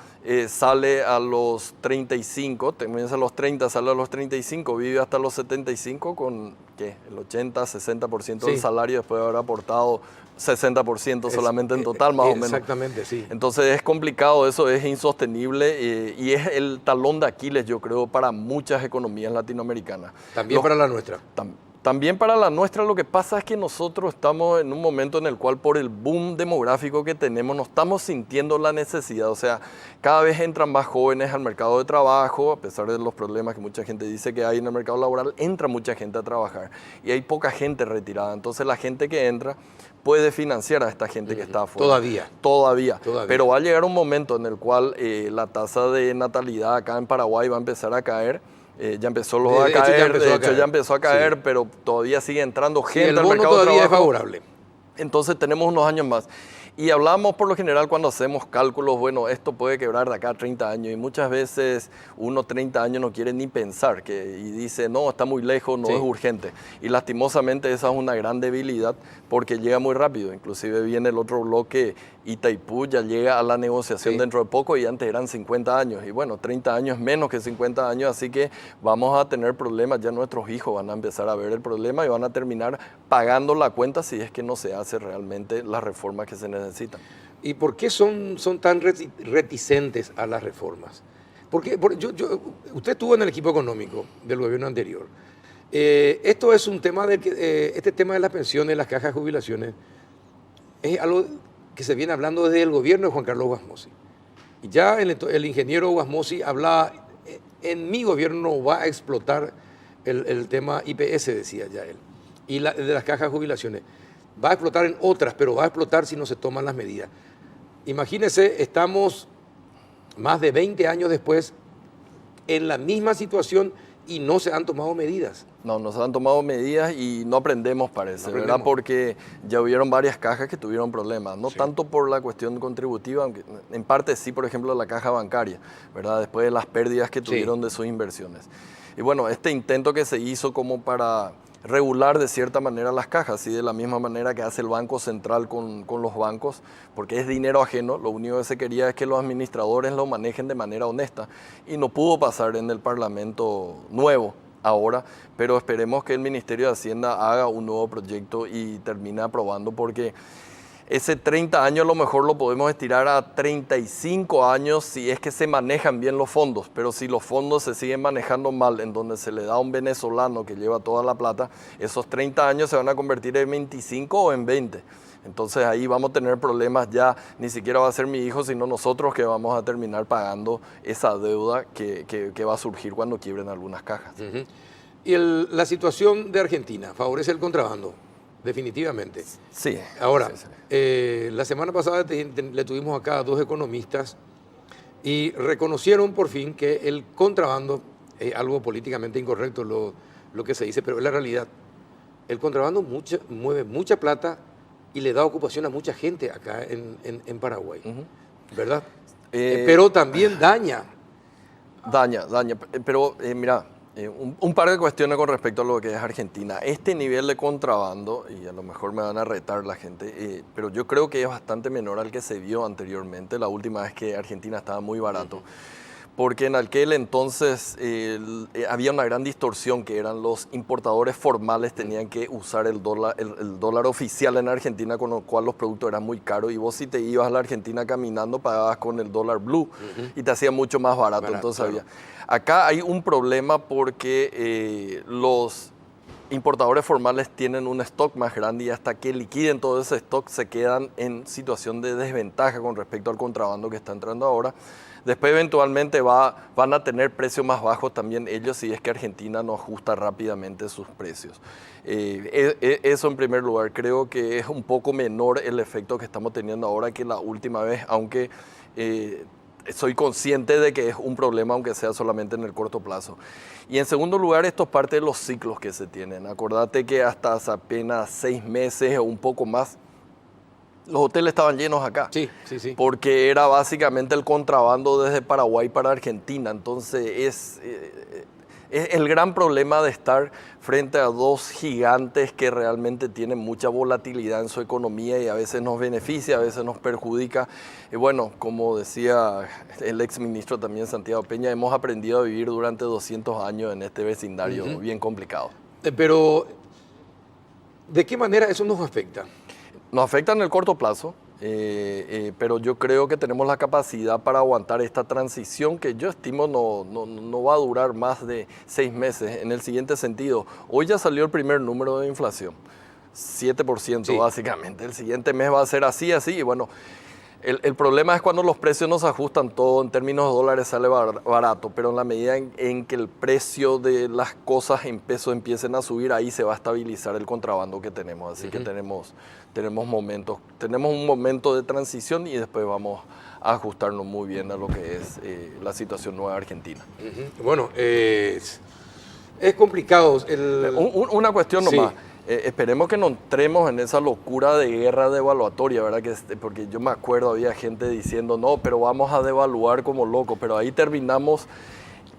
sale a los 35, comienza a los 30, sale a los 35, vive hasta los 75 con ¿qué? El 80, 60% del salario después de haber aportado 60% solamente en total, más o menos. Exactamente, sí. Entonces es complicado, eso es insostenible y es el talón de Aquiles, yo creo, para muchas economías latinoamericanas. También para la nuestra. También para la nuestra. Lo que pasa es que nosotros estamos en un momento en el cual por el boom demográfico que tenemos no estamos sintiendo la necesidad. O sea, cada vez entran más jóvenes al mercado de trabajo, a pesar de los problemas que mucha gente dice que hay en el mercado laboral, entra mucha gente a trabajar y hay poca gente retirada. Entonces la gente que entra puede financiar a esta gente que está afuera. Todavía. Pero va a llegar un momento en el cual la tasa de natalidad acá en Paraguay va a empezar a caer. Ya empezó a caer, pero todavía sigue entrando gente al mercado de trabajo. Todavía es favorable. Entonces tenemos unos años más. Y hablamos por lo general cuando hacemos cálculos, bueno, esto puede quebrar de acá a 30 años y muchas veces uno 30 años no quiere ni pensar y dice, no, está muy lejos, no es urgente. Y lastimosamente esa es una gran debilidad porque llega muy rápido. Inclusive viene el otro bloque, Itaipú ya llega a la negociación dentro de poco y antes eran 50 años. Y bueno, 30 años menos que 50 años, así que vamos a tener problemas. Ya nuestros hijos van a empezar a ver el problema y van a terminar pagando la cuenta si es que no se hace realmente las reformas que se necesitan. ¿Y por qué son tan reticentes a las reformas? Porque usted estuvo en el equipo económico del gobierno anterior. Esto es un tema este tema de las pensiones, las cajas de jubilaciones, es algo que se viene hablando desde el gobierno de Juan Carlos Guasmosi. Y ya el ingeniero Guasmosi hablaba, en mi gobierno va a explotar el tema IPS, decía ya él, y de las cajas de jubilaciones. Va a explotar en otras, pero va a explotar si no se toman las medidas. Imagínense, estamos más de 20 años después en la misma situación y no se han tomado medidas. No se han tomado medidas y no aprendemos, parece, ¿verdad? Porque ya hubieron varias cajas que tuvieron problemas, no tanto por la cuestión contributiva, aunque en parte sí, por ejemplo, la caja bancaria, ¿verdad? Después de las pérdidas que tuvieron de sus inversiones. Y bueno, este intento que se hizo como para regular de cierta manera las cajas, y de la misma manera que hace el Banco Central con los bancos, porque es dinero ajeno, lo único que se quería es que los administradores lo manejen de manera honesta, y no pudo pasar en el Parlamento nuevo ahora, pero esperemos que el Ministerio de Hacienda haga un nuevo proyecto y termine aprobando, porque ese 30 años a lo mejor lo podemos estirar a 35 años si es que se manejan bien los fondos, pero si los fondos se siguen manejando mal, en donde se le da a un venezolano que lleva toda la plata, esos 30 años se van a convertir en 25 o en 20. Entonces ahí vamos a tener problemas ya, ni siquiera va a ser mi hijo, sino nosotros que vamos a terminar pagando esa deuda que va a surgir cuando quiebren algunas cajas. ¿Y la situación de Argentina favorece el contrabando? Definitivamente. Sí. Ahora, sí. La semana pasada le tuvimos acá a 2 economistas y reconocieron por fin que el contrabando es algo políticamente incorrecto lo que se dice, pero es la realidad. El contrabando mueve mucha plata y le da ocupación a mucha gente acá en Paraguay, ¿verdad? Pero también daña. Daña, pero mira, un par de cuestiones con respecto a lo que es Argentina. Este nivel de contrabando, y a lo mejor me van a retar la gente, pero yo creo que es bastante menor al que se vio anteriormente, la última vez que Argentina estaba muy barato. Porque en aquel entonces había una gran distorsión, que eran los importadores formales tenían que usar el dólar oficial en Argentina, con lo cual los productos eran muy caros, y vos si te ibas a la Argentina caminando pagabas con el dólar blue y te hacía mucho más barato. Entonces claro. Acá hay un problema porque los importadores formales tienen un stock más grande y hasta que liquiden todo ese stock se quedan en situación de desventaja con respecto al contrabando que está entrando ahora. Después eventualmente van a tener precios más bajos también ellos si es que Argentina no ajusta rápidamente sus precios. Eso en primer lugar, creo que es un poco menor el efecto que estamos teniendo ahora que la última vez, aunque soy consciente de que es un problema, aunque sea solamente en el corto plazo. Y en segundo lugar, esto es parte de los ciclos que se tienen. Acordate que hasta hace apenas 6 meses o un poco más, los hoteles estaban llenos acá. Sí. Porque era básicamente el contrabando desde Paraguay para Argentina. Entonces es el gran problema de estar frente a 2 gigantes que realmente tienen mucha volatilidad en su economía y a veces nos beneficia, a veces nos perjudica. Y bueno, como decía el exministro también, Santiago Peña, hemos aprendido a vivir durante 200 años en este vecindario bien complicado. Pero, ¿de qué manera eso nos afecta? Nos afecta en el corto plazo, pero yo creo que tenemos la capacidad para aguantar esta transición que yo estimo no va a durar más de 6 meses. En el siguiente sentido, hoy ya salió el primer número de inflación, 7% sí. Básicamente. El siguiente mes va a ser así, y bueno, el problema es cuando los precios no se ajustan, todo en términos de dólares sale barato, pero en la medida en que el precio de las cosas en pesos empiecen a subir, ahí se va a estabilizar el contrabando que tenemos. Así que tenemos un momento de transición y después vamos a ajustarnos muy bien a lo que es la situación nueva de Argentina. Bueno, es complicado. Una cuestión nomás. Sí. Esperemos que no entremos en esa locura de guerra devaluatoria, ¿verdad? Porque yo me acuerdo, había gente diciendo, no, pero vamos a devaluar como locos, pero ahí terminamos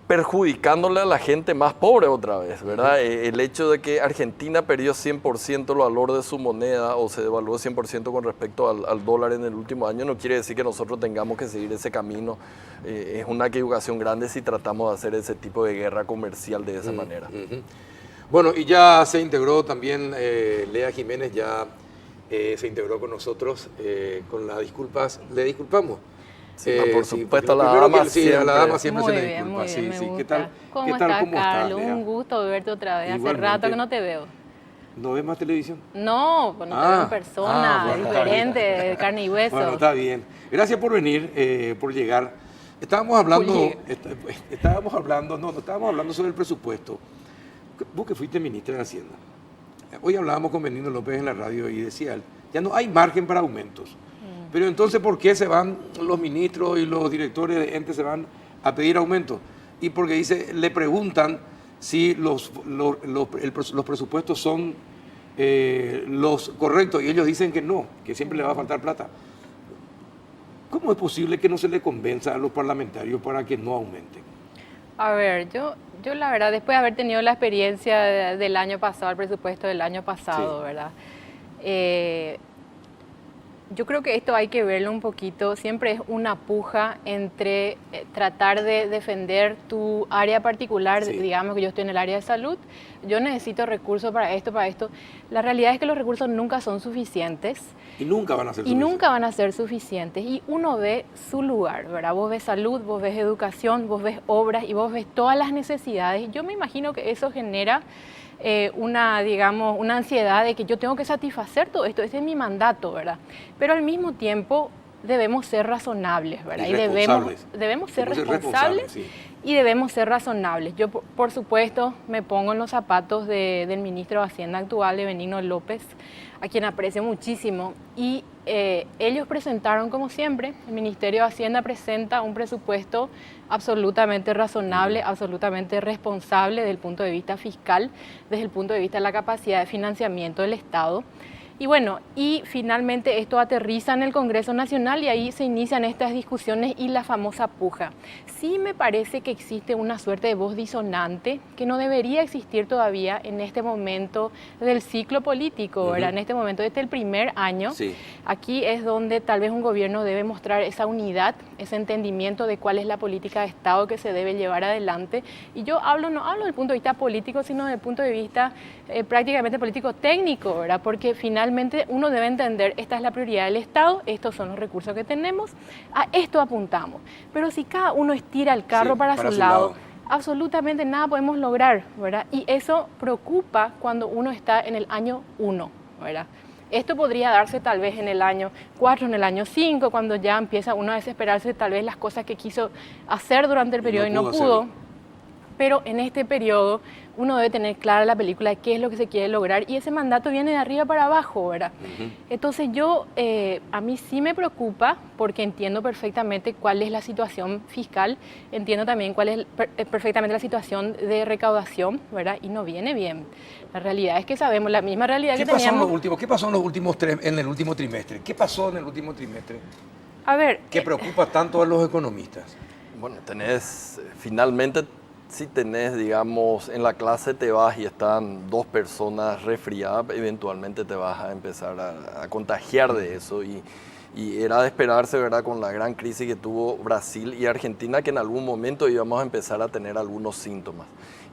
perjudicándole a la gente más pobre otra vez, ¿verdad? El hecho de que Argentina perdió 100% el valor de su moneda o se devaluó 100% con respecto al dólar en el último año no quiere decir que nosotros tengamos que seguir ese camino. Es una equivocación grande si tratamos de hacer ese tipo de guerra comercial de esa manera. Bueno, y ya se integró también Lea Jiménez, ya se integró con nosotros con las disculpas. ¿Le disculpamos? Sí, por supuesto, a la dama siempre. A la dama siempre muy se le bien, disculpa. muy bien, Sí. me ¿Qué tal? ¿Cómo ¿Qué tal? estás, ¿Cómo Carlos? estás, Lea? Un gusto verte otra vez. Hace Igualmente. rato que no te veo. ¿No ves más televisión? No, pues no te veo en persona, bueno, diferente, de carne y hueso. Bueno, está bien. Gracias por venir, por llegar. Estábamos hablando sobre el presupuesto. Vos que fuiste ministra de Hacienda. Hoy hablábamos con Benigno López en la radio y decía él, ya no hay margen para aumentos. Pero entonces, ¿por qué se van los ministros y los directores de entes se van a pedir aumentos? Y porque dice, le preguntan si los presupuestos son los correctos y ellos dicen que no, que siempre le va a faltar plata. ¿Cómo es posible que no se le convenza a los parlamentarios para que no aumenten? A ver, yo la verdad, después de haber tenido la experiencia del año pasado, el presupuesto del año pasado, Sí. ¿verdad? Yo creo que esto hay que verlo un poquito, siempre es una puja entre tratar de defender tu área particular, Sí. digamos que yo estoy en el área de salud, yo necesito recursos para esto, para esto. La realidad es que los recursos nunca son suficientes. Y nunca van a ser Y suficientes. nunca van a ser suficientes. Y uno ve su lugar, ¿verdad? Vos ves salud, vos ves educación, vos ves obras y vos ves todas las necesidades. Yo me imagino que eso genera digamos, una ansiedad de que yo tengo que satisfacer todo esto. Ese es mi mandato, ¿verdad? Pero al mismo tiempo debemos ser razonables, ¿verdad? Y debemos ser Debemos ser responsables sí. y debemos ser razonables. Yo, por supuesto, me pongo en los zapatos del ministro de Hacienda actual, de Benigno López, a quien aprecio muchísimo. Y ellos presentaron, como siempre, el Ministerio de Hacienda presenta un presupuesto absolutamente razonable, absolutamente responsable desde el punto de vista fiscal, desde el punto de vista de la capacidad de financiamiento del Estado. Y bueno, y finalmente esto aterriza en el Congreso Nacional y ahí se inician estas discusiones y la famosa puja. Sí me parece que existe una suerte de voz disonante que no debería existir todavía en este momento del ciclo político, ¿verdad? En este momento, desde el primer año, Sí. aquí es donde tal vez un gobierno debe mostrar esa unidad, ese entendimiento de cuál es la política de Estado que se debe llevar adelante. Y yo no hablo del punto de vista político, sino del punto de vista prácticamente político técnico, ¿verdad? Porque finalmente uno debe entender, esta es la prioridad del Estado, estos son los recursos que tenemos, a esto apuntamos. Pero si cada uno estira el carro Sí, para su lado, absolutamente nada podemos lograr, ¿verdad? Y eso preocupa cuando uno está en el año 1, ¿verdad? Esto podría darse tal vez en el año 4, en el año 5, cuando ya empieza uno a desesperarse tal vez las cosas que quiso hacer durante el periodo y no pudo. Pero en este periodo uno debe tener clara la película de qué es lo que se quiere lograr y ese mandato viene de arriba para abajo, ¿verdad? Entonces a mí sí me preocupa porque entiendo perfectamente cuál es la situación fiscal, entiendo también cuál es perfectamente la situación de recaudación, ¿verdad? Y no viene bien. La realidad es que sabemos la misma realidad que teníamos. ¿Qué pasó en el último trimestre? ¿Qué pasó en el último trimestre? A ver, ¿Qué preocupa tanto a los economistas? Bueno, finalmente, si tenés, digamos, en la clase te vas y están dos personas resfriadas, eventualmente te vas a empezar a contagiar de eso y era de esperarse, ¿verdad?, con la gran crisis que tuvo Brasil y Argentina, que en algún momento íbamos a empezar a tener algunos síntomas.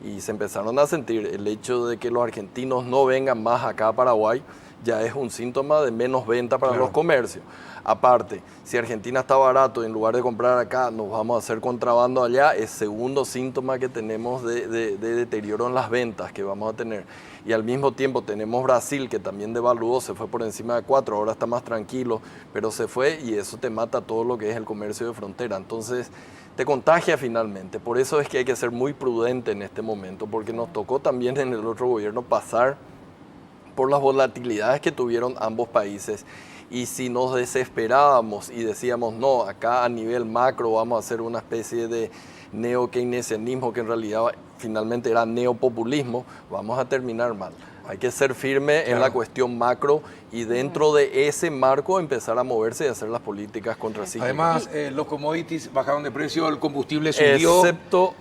Y se empezaron a sentir. El hecho de que los argentinos no vengan más acá a Paraguay ya es un síntoma de menos venta para los comercios. Aparte, si Argentina está barato y en lugar de comprar acá nos vamos a hacer contrabando allá, es segundo síntoma que tenemos de deterioro en las ventas que vamos a tener. Y al mismo tiempo tenemos Brasil, que también devaluó, se fue por encima de 4, ahora está más tranquilo, pero se fue y eso te mata todo lo que es el comercio de frontera. Entonces te contagia finalmente. Por eso es que hay que ser muy prudente en este momento, porque nos tocó también en el otro gobierno pasar por las volatilidades que tuvieron ambos países. Y si nos desesperábamos y decíamos, no, acá a nivel macro vamos a hacer una especie de neo-keynesianismo que en realidad finalmente era neopopulismo, vamos a terminar mal. Hay que ser firme en la cuestión macro y dentro de ese marco empezar a moverse y hacer las políticas contracíclicas. Además, los commodities bajaron de precio, el combustible subió. Excepto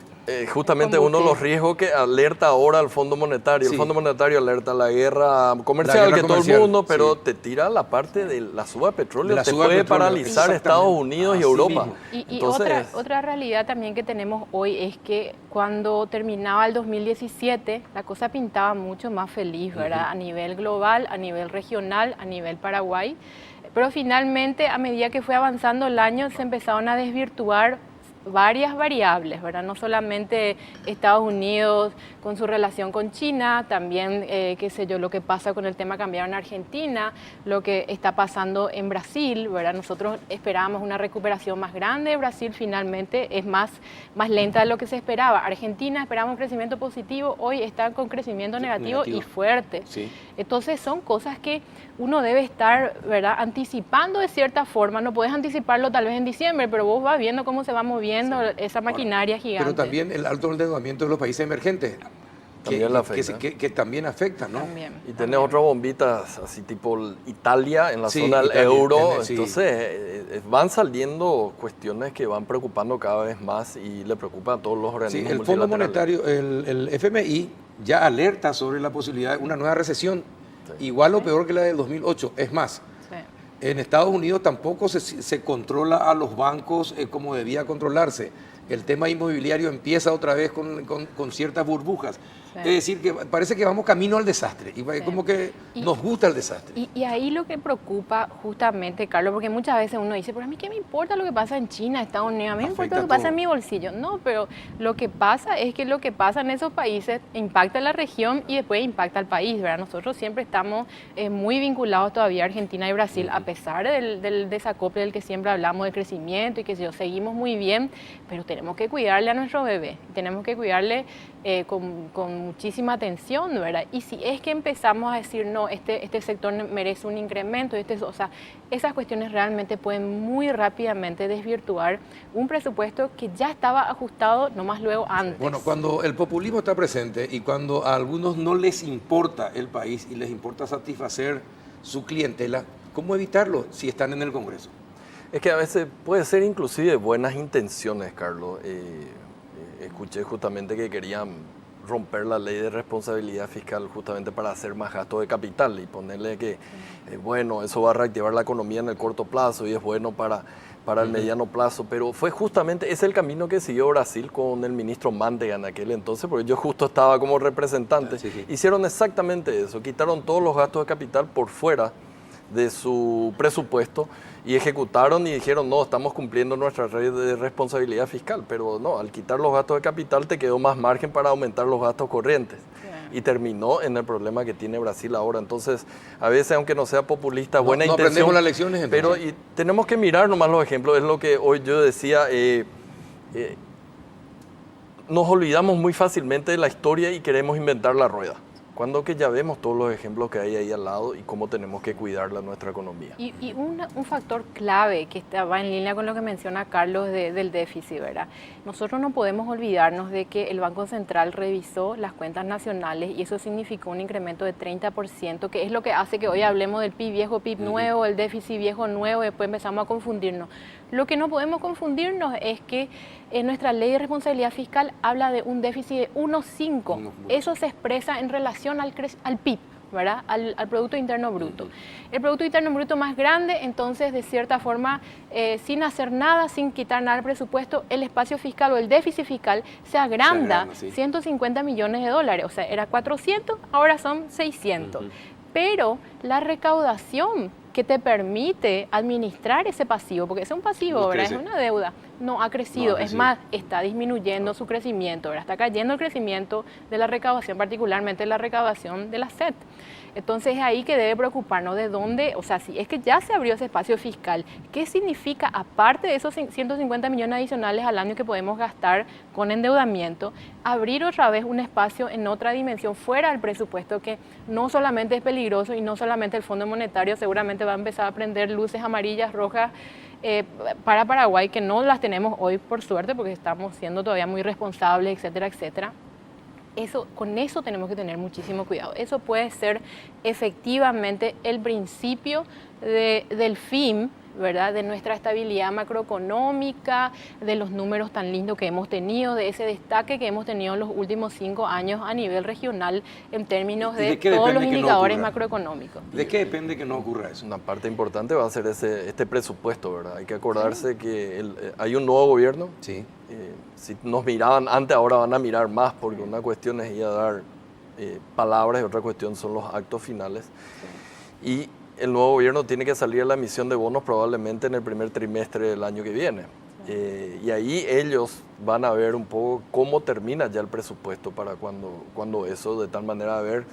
justamente uno de los riesgos que alerta ahora al Fondo Monetario. Sí. El Fondo Monetario alerta la guerra comercial que todo el mundo, pero te tira la parte de la suba de petróleo, te puede paralizar Estados Unidos y Europa. Y Entonces, otra realidad también que tenemos hoy es que cuando terminaba el 2017, la cosa pintaba mucho más feliz, ¿verdad? A nivel global, a nivel regional, a nivel Paraguay. Pero finalmente, a medida que fue avanzando el año, se empezaron a desvirtuar varias variables, ¿verdad? No solamente Estados Unidos con su relación con China, también, qué sé yo, lo que pasa con el tema cambiario en Argentina, lo que está pasando en Brasil, ¿verdad? Nosotros esperábamos una recuperación más grande, Brasil finalmente es más lenta de lo que se esperaba. Argentina esperaba un crecimiento positivo, hoy está con crecimiento negativo y fuerte. Sí. Entonces son cosas que uno debe estar, ¿verdad?, anticipando de cierta forma. No puedes anticiparlo tal vez en diciembre, pero vos vas viendo cómo se va moviendo esa maquinaria gigante. Pero también el alto endeudamiento de los países emergentes, que también afecta, ¿no? También. y tenés otras bombitas así tipo Italia en la zona del euro, sí. entonces van saliendo cuestiones que van preocupando cada vez más y le preocupa a todos los organismos Sí, el Fondo multilaterales. Monetario, el FMI ya alerta sobre la posibilidad de una nueva recesión, igual o peor que la del 2008, es más. Sí. En Estados Unidos tampoco se controla a los bancos como debía controlarse. El tema inmobiliario empieza otra vez con ciertas burbujas. Sí. Es decir, que parece que vamos camino al desastre y sí. Como que nos gusta el desastre. Y ahí lo que preocupa justamente, Carlos, porque muchas veces uno dice, pero a mí qué me importa lo que pasa en China, Estados Unidos, a mí me importa lo que pasa en mi bolsillo. No, pero lo que pasa es que lo que pasa en esos países impacta a la región y después impacta al país, ¿verdad? Nosotros siempre estamos muy vinculados todavía a Argentina y Brasil, a pesar del desacople del que siempre hablamos de crecimiento y que seguimos muy bien, pero tenemos que cuidarle a nuestro bebé, tenemos que cuidarle con muchísima atención, ¿verdad? Y si es que empezamos a decir, no, este sector merece un incremento, o sea, esas cuestiones realmente pueden muy rápidamente desvirtuar un presupuesto que ya estaba ajustado nomás luego antes. Bueno, cuando el populismo está presente y cuando a algunos no les importa el país y les importa satisfacer su clientela, ¿cómo evitarlo si están en el Congreso? Es que a veces puede ser inclusive buenas intenciones, Carlos. Escuché justamente que querían romper la ley de responsabilidad fiscal justamente para hacer más gasto de capital y ponerle que, bueno, eso va a reactivar la economía en el corto plazo y es bueno para el mediano plazo, pero fue justamente ese el camino que siguió Brasil con el ministro Manteiga en aquel entonces, porque yo justo estaba como representante. Sí. Hicieron exactamente eso, quitaron todos los gastos de capital por fuera de su presupuesto y ejecutaron y dijeron, no, estamos cumpliendo nuestra ley de responsabilidad fiscal, pero no, al quitar los gastos de capital te quedó más margen para aumentar los gastos corrientes. Y terminó en el problema que tiene Brasil ahora. Entonces, a veces, aunque no sea populista, buena intención. Aprendemos las lecciones, entonces. Pero y tenemos que mirar nomás los ejemplos. Es lo que hoy yo decía, nos olvidamos muy fácilmente de la historia y queremos inventar la rueda. Cuando que ya vemos todos los ejemplos que hay ahí al lado y cómo tenemos que cuidar nuestra economía. Y un factor clave que va en línea con lo que menciona Carlos del déficit, ¿verdad? Nosotros no podemos olvidarnos de que el Banco Central revisó las cuentas nacionales y eso significó un incremento de 30%, que es lo que hace que hoy hablemos del PIB viejo, PIB nuevo, el déficit viejo nuevo, y después empezamos a confundirnos. Lo que no podemos confundirnos es que nuestra ley de responsabilidad fiscal habla de un déficit de 1,5. Eso se expresa en relación al PIB, ¿verdad? Al Producto Interno Bruto. El Producto Interno Bruto más grande, entonces, de cierta forma, sin hacer nada, sin quitar nada al presupuesto, el espacio fiscal o el déficit fiscal se agranda, sí. 150 millones de dólares. O sea, era 400, ahora son 600. Pero la recaudación que te permite administrar ese pasivo, porque es un pasivo, ¿verdad? Es una deuda, no ha crecido, es más, está disminuyendo su crecimiento, ¿verdad? Está cayendo el crecimiento de la recaudación, particularmente la recaudación de la SET. Entonces es ahí que debe preocuparnos de dónde, o sea, si es que ya se abrió ese espacio fiscal, ¿qué significa, aparte de esos 150 millones adicionales al año que podemos gastar con endeudamiento, abrir otra vez un espacio en otra dimensión fuera del presupuesto que no solamente es peligroso y no solamente el Fondo Monetario seguramente va a empezar a prender luces amarillas, rojas para Paraguay, que no las tenemos hoy por suerte porque estamos siendo todavía muy responsables, etcétera, etcétera. Con eso tenemos que tener muchísimo cuidado. Eso puede ser efectivamente el principio del fin, ¿verdad? De nuestra estabilidad macroeconómica, de los números tan lindos que hemos tenido, de ese destaque que hemos tenido en los últimos 5 años a nivel regional en términos de todos los indicadores macroeconómicos. ¿De qué depende que no ocurra eso? Una parte importante va a ser este presupuesto, ¿verdad? Hay que acordarse que hay un nuevo gobierno. Sí. Si nos miraban antes, ahora van a mirar más, porque una cuestión es ir a dar palabras y otra cuestión son los actos finales. Sí. Y el nuevo gobierno tiene que salir a la emisión de bonos probablemente en el primer trimestre del año que viene. Y ahí ellos van a ver un poco cómo termina ya el presupuesto para cuando eso, de tal manera de ver,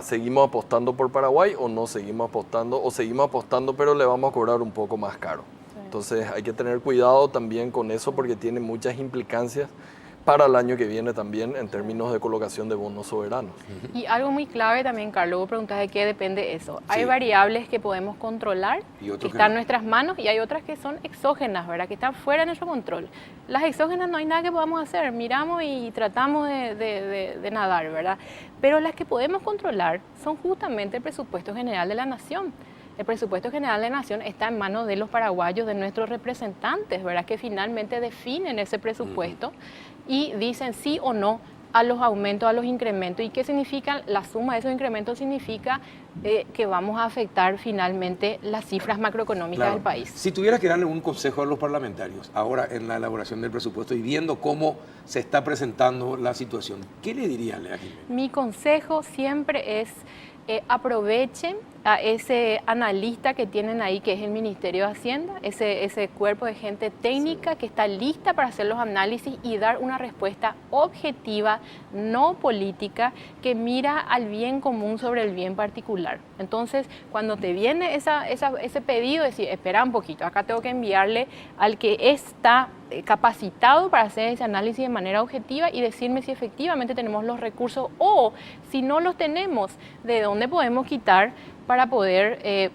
¿seguimos apostando por Paraguay o no seguimos apostando? O seguimos apostando pero le vamos a cobrar un poco más caro. Entonces hay que tener cuidado también con eso porque tiene muchas implicancias para el año que viene también en términos de colocación de bonos soberanos. Y algo muy clave también, Carlos, vos preguntás de qué depende eso. Sí. Hay variables que podemos controlar, que están en nuestras manos, y hay otras que son exógenas, ¿verdad? Que están fuera de nuestro control. Las exógenas no hay nada que podamos hacer, miramos y tratamos de nadar, ¿verdad? Pero las que podemos controlar son justamente el presupuesto general de la nación. El presupuesto general de la nación está en manos de los paraguayos, de nuestros representantes, ¿verdad? Que finalmente definen ese presupuesto y dicen sí o no a los aumentos, a los incrementos. ¿Y qué significa? La suma de esos incrementos significa que vamos a afectar finalmente las cifras macroeconómicas del país. Si tuvieras que darle un consejo a los parlamentarios ahora en la elaboración del presupuesto y viendo cómo se está presentando la situación, ¿qué le dirías, Lea Jiménez? Mi consejo siempre es aprovechen a ese analista que tienen ahí, que es el Ministerio de Hacienda, ese cuerpo de gente técnica que está lista para hacer los análisis y dar una respuesta objetiva, no política, que mira al bien común sobre el bien particular. Entonces, cuando te viene ese pedido, decir, espera un poquito, acá tengo que enviarle al que está capacitado para hacer ese análisis de manera objetiva y decirme si efectivamente tenemos los recursos o si no los tenemos, de dónde podemos quitar para poder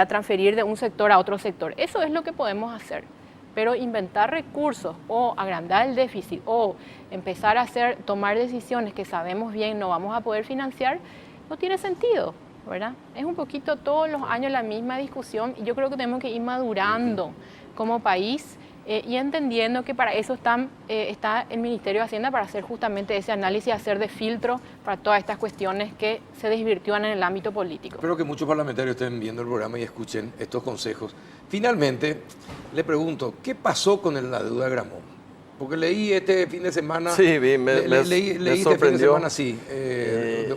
transferir de un sector a otro sector. Eso es lo que podemos hacer. Pero inventar recursos o agrandar el déficit o empezar a tomar decisiones que sabemos bien no vamos a poder financiar, no tiene sentido, ¿verdad? Es un poquito todos los años la misma discusión y yo creo que tenemos que ir madurando como país y entendiendo que para eso está el Ministerio de Hacienda, para hacer justamente ese análisis, hacer de filtro para todas estas cuestiones que se desvirtúan en el ámbito político. Espero que muchos parlamentarios estén viendo el programa y escuchen estos consejos. Finalmente, le pregunto, ¿qué pasó con la deuda de Gramón? Porque leí este fin de semana... Sí, vi, leí este fin de semana, sí.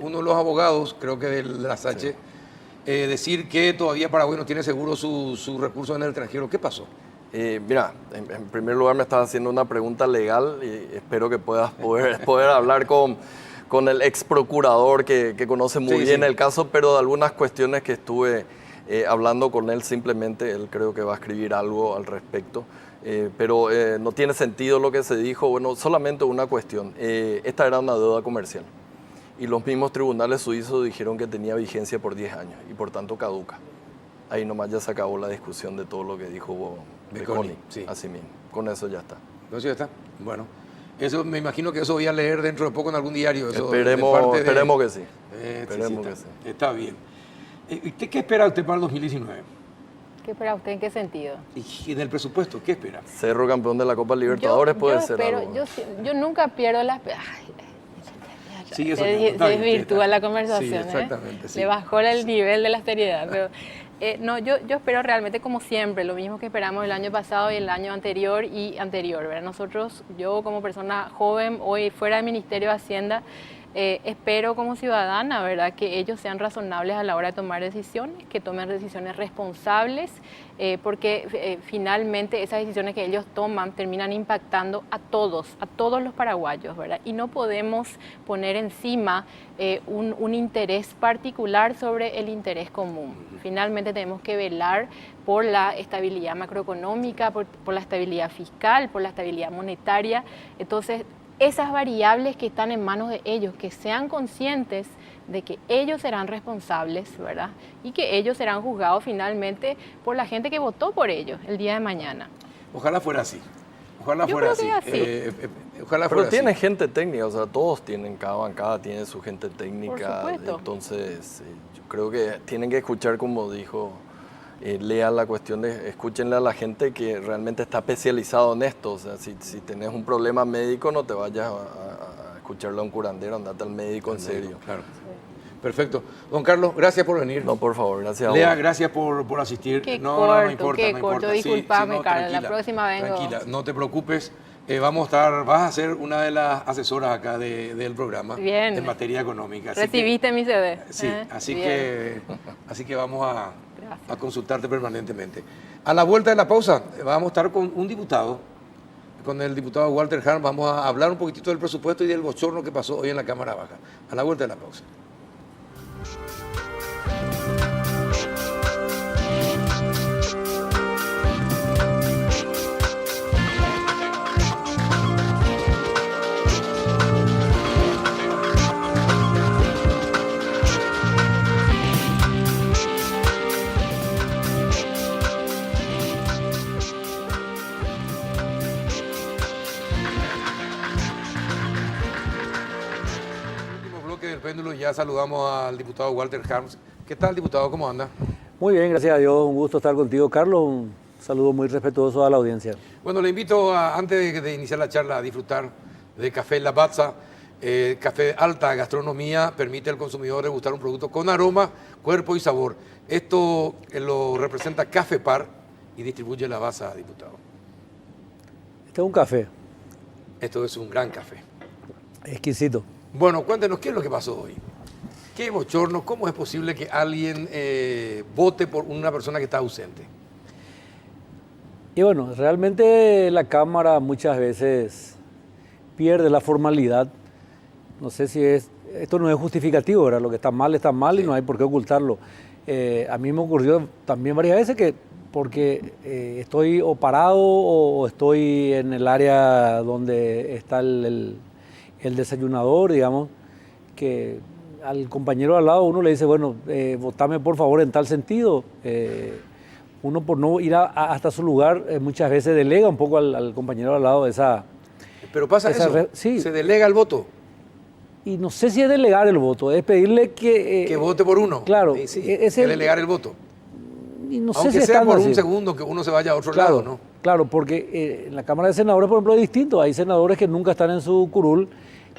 Uno de los abogados, creo que de la SACHE, decir que todavía Paraguay no tiene seguro sus recursos en el extranjero. ¿Qué pasó? Mira, en primer lugar me estás haciendo una pregunta legal y espero que puedas poder hablar con el ex procurador que conoce muy bien el caso, pero de algunas cuestiones que estuve hablando con él, simplemente él creo que va a escribir algo al respecto, pero no tiene sentido lo que se dijo. Bueno, solamente una cuestión, esta era una deuda comercial y los mismos tribunales suizos dijeron que tenía vigencia por 10 años y por tanto caduca. Ahí nomás ya se acabó la discusión de todo lo que dijo Beconi, así mismo. Con eso ya está. ¿Con eso ya está? Bueno, eso me imagino que eso voy a leer dentro de poco en algún diario. Eso esperemos que sí. Esperemos que sí. Está bien. ¿Qué espera usted para el 2019? ¿Qué espera usted? ¿En qué sentido? Y en el presupuesto, ¿qué espera? Cerro campeón de la Copa Libertadores puede ser algo. Yo nunca pierdo las... Sí, eso se desvirtúa la conversación. Sí, exactamente. Sí. Le bajó el nivel de la seriedad. Pero, no, yo espero realmente como siempre, lo mismo que esperamos el año pasado y el año anterior y anterior, ¿verdad? Nosotros, yo como persona joven, hoy fuera del Ministerio de Hacienda, espero como ciudadana, ¿verdad?, que ellos sean razonables a la hora de tomar decisiones, que tomen decisiones responsables, porque finalmente esas decisiones que ellos toman terminan impactando a todos los paraguayos, ¿verdad? Y no podemos poner encima un interés particular sobre el interés común. Finalmente tenemos que velar por la estabilidad macroeconómica, por la estabilidad fiscal, por la estabilidad monetaria. Entonces, esas variables que están en manos de ellos, que sean conscientes de que ellos serán responsables, ¿verdad? Y que ellos serán juzgados finalmente por la gente que votó por ellos el día de mañana. Ojalá fuera así. Ojalá fuera así. Ojalá Pero fuera tiene así. gente técnica, o sea, todos tienen, cada bancada tiene su gente técnica. Por supuesto. Entonces, yo creo que tienen que escuchar, como dijo Lea, la cuestión de escúchenle a la gente que realmente está especializado en esto. O sea, si tenés un problema médico, no te vayas a escucharle a un curandero, andate al médico en serio. Claro. Perfecto. Don Carlos, gracias por venir. No, por favor, gracias a vos. Lea, gracias por asistir. Qué no corto, disculpame, Carlos, la próxima vengo. Tranquila, no te preocupes. Vas a ser una de las asesoras acá del programa. Bien. En materia económica. Recibiste mi CD. Sí, así que vamos a consultarte permanentemente. A la vuelta de la pausa vamos a estar con un diputado, con el diputado Walter Harm. Vamos a hablar un poquitito del presupuesto y del bochorno que pasó hoy en la Cámara Baja. A la vuelta de la pausa. Péndulo, ya saludamos al diputado Walter Harms. ¿Qué tal, diputado? ¿Cómo anda? Muy bien, gracias a Dios. Un gusto estar contigo, Carlos. Un saludo muy respetuoso a la audiencia. Bueno, le invito, antes de iniciar la charla, a disfrutar de Café Lavazza. Café de alta gastronomía, permite al consumidor degustar un producto con aroma, cuerpo y sabor. Esto lo representa Cafepar y distribuye Lavazza, diputado. Este es un café. Esto es un gran café. Exquisito. Bueno, cuéntenos, ¿qué es lo que pasó hoy? ¿Qué bochorno? ¿Cómo es posible que alguien vote por una persona que está ausente? Y bueno, realmente la Cámara muchas veces pierde la formalidad. No sé si esto no es justificativo, ¿verdad? Lo que está mal y no hay por qué ocultarlo. A mí me ocurrió también varias veces que porque estoy o parado o estoy en el área donde está el desayunador, digamos, que al compañero al lado uno le dice, bueno, votame por favor en tal sentido. Uno por no ir hasta su lugar muchas veces delega un poco al compañero al lado esa... Pero pasa eso, sí. Se delega el voto. Y no sé si es delegar el voto, es pedirle que... que vote por uno. Claro. Sí, es delegar el voto. Y no aunque sé si sea por así. un segundo que uno se vaya a otro claro, lado, ¿no? Claro, porque en la Cámara de Senadores, por ejemplo, es distinto. Hay senadores que nunca están en su curul,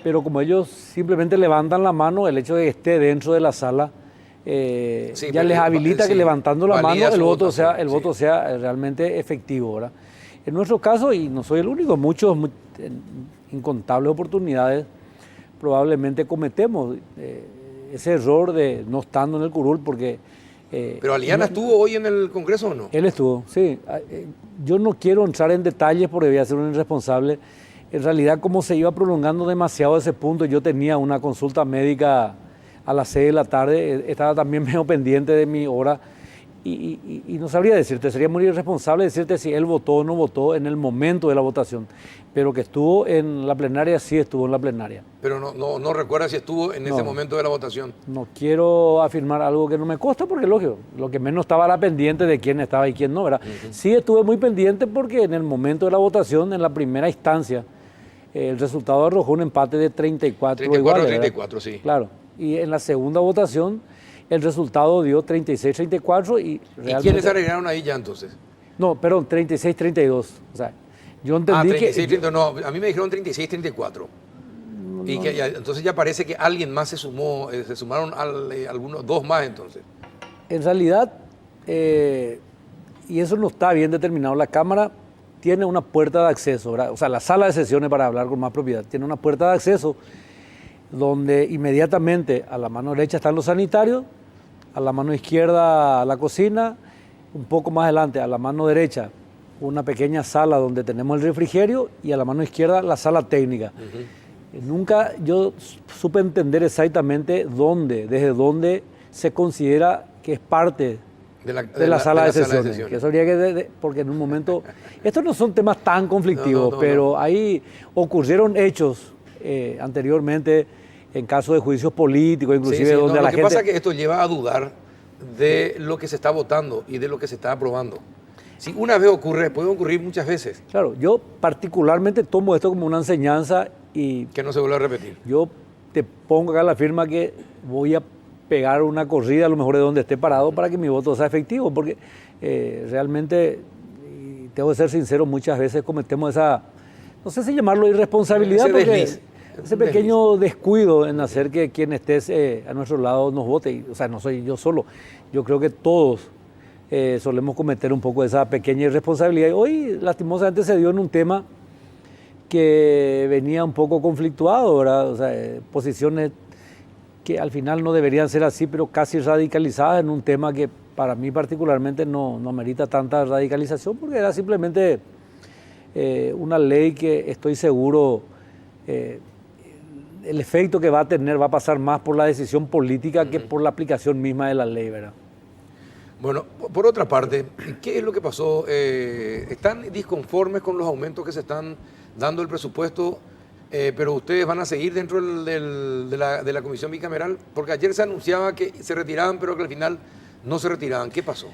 pero como ellos simplemente levantan la mano, el hecho de que esté dentro de la sala ya les habilita que levantando la mano el voto sea realmente efectivo, ¿verdad? En nuestro caso, y no soy el único, muchos, incontables oportunidades, probablemente cometemos ese error de no estando en el curul porque... ¿Pero Aliana estuvo hoy en el Congreso o no? Él estuvo, sí. Yo no quiero entrar en detalles porque voy a ser un irresponsable. En realidad, como se iba prolongando demasiado ese punto, yo tenía una consulta médica a las 6 de la tarde, estaba también medio pendiente de mi hora y no sabría decirte, sería muy irresponsable decirte si él votó o no votó en el momento de la votación, pero que estuvo en la plenaria, sí estuvo en la plenaria. Pero no recuerda si estuvo en ese momento de la votación. No quiero afirmar algo que no me consta porque lógico, lo que menos estaba era pendiente de quién estaba y quién no, ¿verdad? Sí estuve muy pendiente porque en el momento de la votación, en la primera instancia, el resultado arrojó un empate de 34 iguales, 34, sí. Claro, y en la segunda votación el resultado dio 36-34 y realmente... ¿Y quiénes agregaron ahí ya entonces? No, perdón, 36-32. O sea, yo entendí 36, 30, no, a mí me dijeron 36-34. Y que entonces ya parece que alguien más se sumaron algunos, dos más entonces. En realidad, y eso no está bien determinado, la Cámara tiene una puerta de acceso, ¿verdad? O sea, la sala de sesiones, para hablar con más propiedad, tiene una puerta de acceso donde inmediatamente a la mano derecha están los sanitarios, a la mano izquierda la cocina, un poco más adelante a la mano derecha una pequeña sala donde tenemos el refrigerio y a la mano izquierda la sala técnica. Nunca yo supe entender exactamente desde dónde se considera que es parte de la sala de sesiones. Que eso habría porque en un momento, estos no son temas tan conflictivos, pero ahí ocurrieron hechos anteriormente en casos de juicios políticos, inclusive donde la gente... Lo que pasa es que esto lleva a dudar de lo que se está votando y de lo que se está aprobando. Si una vez ocurre, puede ocurrir muchas veces. Claro, yo particularmente tomo esto como una enseñanza y... Que no se vuelva a repetir. Yo te pongo acá la firma que voy a pegar una corrida a lo mejor de donde esté parado para que mi voto sea efectivo, porque realmente, y tengo que ser sincero, muchas veces cometemos esa, no sé si llamarlo irresponsabilidad, ese pequeño descuido en hacer que quien esté a nuestro lado nos vote. O sea, no soy yo solo, yo creo que todos solemos cometer un poco esa pequeña irresponsabilidad. Y hoy, lastimosamente, se dio en un tema que venía un poco conflictuado, ¿verdad? O sea, posiciones que al final no deberían ser así, pero casi radicalizadas en un tema que para mí particularmente no merita tanta radicalización, porque era simplemente una ley que estoy seguro el efecto que va a tener va a pasar más por la decisión política que por la aplicación misma de la ley, ¿verdad? Bueno, por otra parte, ¿qué es lo que pasó? ¿Están disconformes con los aumentos que se están dando el presupuesto? Pero ustedes van a seguir dentro de la comisión bicameral, porque ayer se anunciaba que se retiraban, pero que al final no se retiraban. ¿Qué pasó?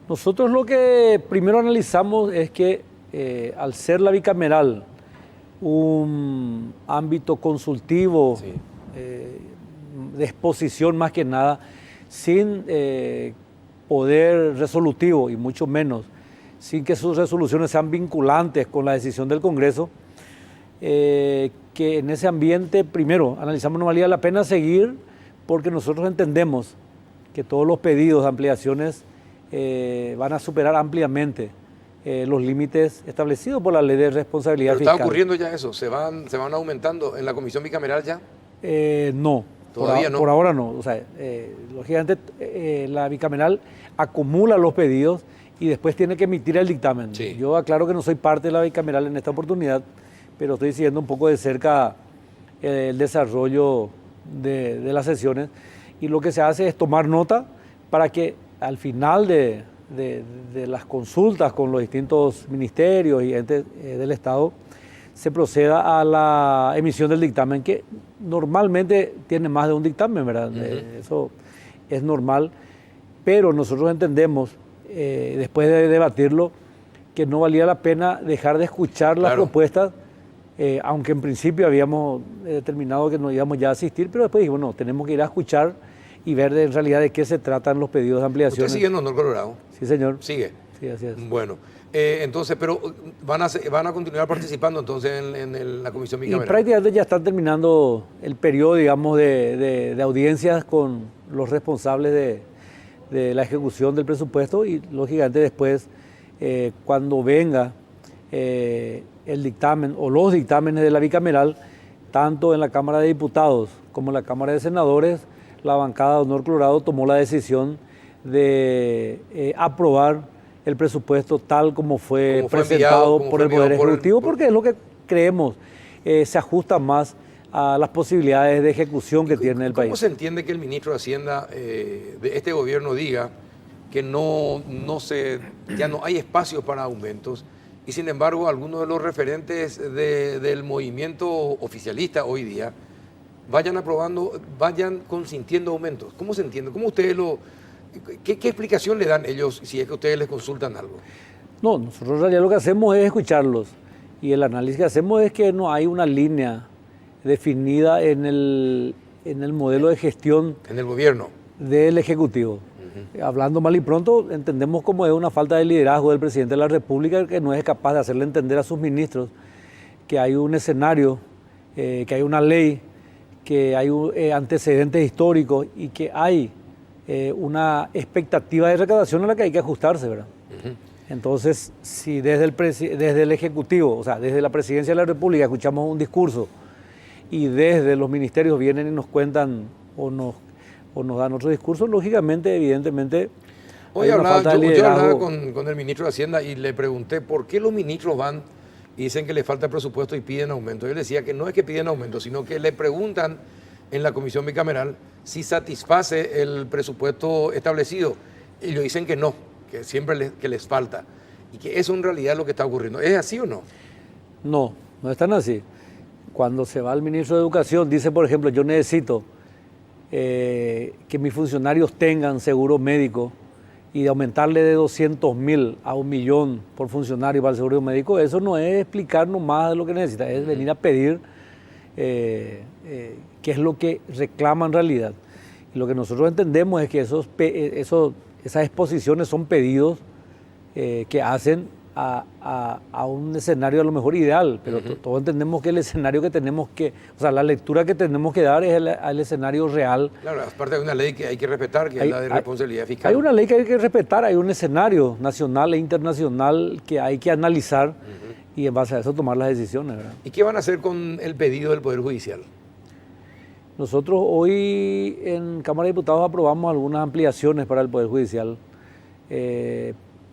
Nosotros lo que primero analizamos es que al ser la bicameral un ámbito consultivo, sí, de exposición más que nada, sin poder resolutivo y mucho menos, sin que sus resoluciones sean vinculantes con la decisión del Congreso, que en ese ambiente, primero, analizamos no valía la pena seguir porque nosotros entendemos que todos los pedidos de ampliaciones van a superar ampliamente los límites establecidos por la ley de responsabilidad Pero fiscal. ¿está ocurriendo ya eso? ¿Se van aumentando en la comisión bicameral ya? No. Todavía no. Por ahora no. O sea, lógicamente la bicameral acumula los pedidos y después tiene que emitir el dictamen. Sí. Yo aclaro que no soy parte de la bicameral en esta oportunidad, pero estoy siguiendo un poco de cerca el desarrollo de las sesiones, y lo que se hace es tomar nota para que al final de las consultas con los distintos ministerios y entes del Estado se proceda a la emisión del dictamen, que normalmente tiene más de un dictamen, ¿verdad? Eso es normal, pero nosotros entendemos, después de debatirlo, que no valía la pena dejar de escuchar las propuestas, aunque en principio habíamos determinado que no íbamos ya a asistir, pero después dijimos, bueno, tenemos que ir a escuchar y ver en realidad de qué se tratan los pedidos de ampliación. ¿Usted sigue en Honor Colorado? Sí, señor. ¿Sigue? Sí, así es. Bueno, entonces, pero van a continuar participando entonces en la comisión Y bicameral. prácticamente ya están terminando el periodo, digamos, de audiencias con los responsables de la ejecución del presupuesto, y lógicamente después, cuando venga el dictamen o los dictámenes de la bicameral, tanto en la Cámara de Diputados como en la Cámara de Senadores, la bancada de Honor Colorado tomó la decisión de aprobar el presupuesto tal como fue presentado por el Poder Ejecutivo, porque es lo que creemos se ajusta más a las posibilidades de ejecución que tiene el país. ¿Cómo se entiende que el ministro de Hacienda de este gobierno diga que ya no hay espacio para aumentos, y sin embargo algunos de los referentes del movimiento oficialista hoy día vayan consintiendo aumentos? ¿Cómo se entiende? ¿Cómo ustedes qué explicación le dan ellos si es que ustedes les consultan algo? No, nosotros en realidad lo que hacemos es escucharlos, y el análisis que hacemos es que no hay una línea definida en el modelo de gestión en el gobierno del Ejecutivo. Hablando mal y pronto, entendemos como es una falta de liderazgo del presidente de la República, que no es capaz de hacerle entender a sus ministros que hay un escenario, que hay una ley, que hay antecedentes históricos y que hay una expectativa de recaudación a la que hay que ajustarse, ¿verdad? Entonces, si desde el Ejecutivo, o sea, desde la Presidencia de la República escuchamos un discurso y desde los ministerios vienen y nos cuentan o nos dan otro discurso, lógicamente, evidentemente, hoy yo hablaba con el ministro de Hacienda y le pregunté por qué los ministros van y dicen que les falta presupuesto y piden aumento. Él decía que no es que piden aumento, sino que le preguntan en la comisión bicameral si satisface el presupuesto establecido. Y ellos dicen que no, que siempre que les falta. Y que eso en realidad es lo que está ocurriendo. ¿Es así o no? No, no es tan así. Cuando se va el ministro de Educación, dice, por ejemplo, yo necesito que mis funcionarios tengan seguro médico, y de aumentarle de 200.000 a 1 millón por funcionario para el seguro médico, eso no es explicarnos más de lo que necesita, es venir a pedir qué es lo que reclama en realidad. Y lo que nosotros entendemos es que esas exposiciones son pedidos que hacen a un escenario a lo mejor ideal, pero todos entendemos que el escenario que tenemos la lectura que tenemos que dar es el escenario real. Claro, aparte hay una ley que hay que respetar, que es la de responsabilidad fiscal. Hay una ley que hay que respetar, hay un escenario nacional e internacional que hay que analizar y en base a eso tomar las decisiones, ¿verdad? ¿Y qué van a hacer con el pedido del Poder Judicial? Nosotros hoy en Cámara de Diputados aprobamos algunas ampliaciones para el Poder Judicial,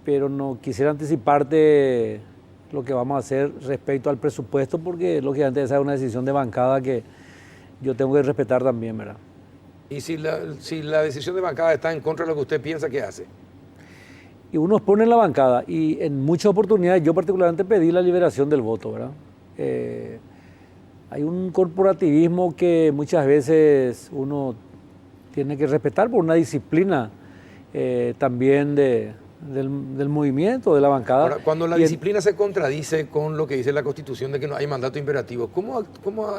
pero no quisiera anticiparte lo que vamos a hacer respecto al presupuesto, porque lógicamente esa es una decisión de bancada que yo tengo que respetar también, ¿verdad? Y si la decisión de bancada está en contra de lo que usted piensa, ¿qué hace? Y uno pone en la bancada, y en muchas oportunidades yo particularmente pedí la liberación del voto, ¿verdad? Hay un corporativismo que muchas veces uno tiene que respetar por una disciplina también del movimiento, de la bancada. Ahora, cuando la disciplina se contradice con lo que dice la Constitución de que no hay mandato imperativo, ¿cómo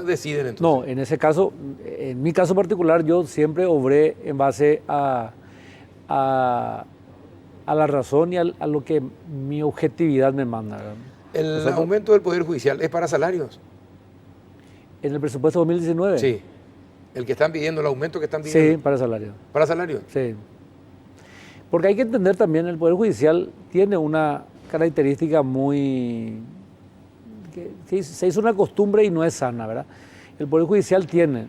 deciden entonces? No, en ese caso, en mi caso particular, yo siempre obré en base a la razón y a lo que mi objetividad me manda, ¿verdad? ¿El aumento del Poder Judicial es para salarios? En el presupuesto 2019. Sí. El que están pidiendo, el aumento que están pidiendo. Sí, para salario. ¿Para salario? Sí. Porque hay que entender también, el Poder Judicial tiene una característica que se hizo una costumbre y no es sana, ¿verdad? El Poder Judicial tiene,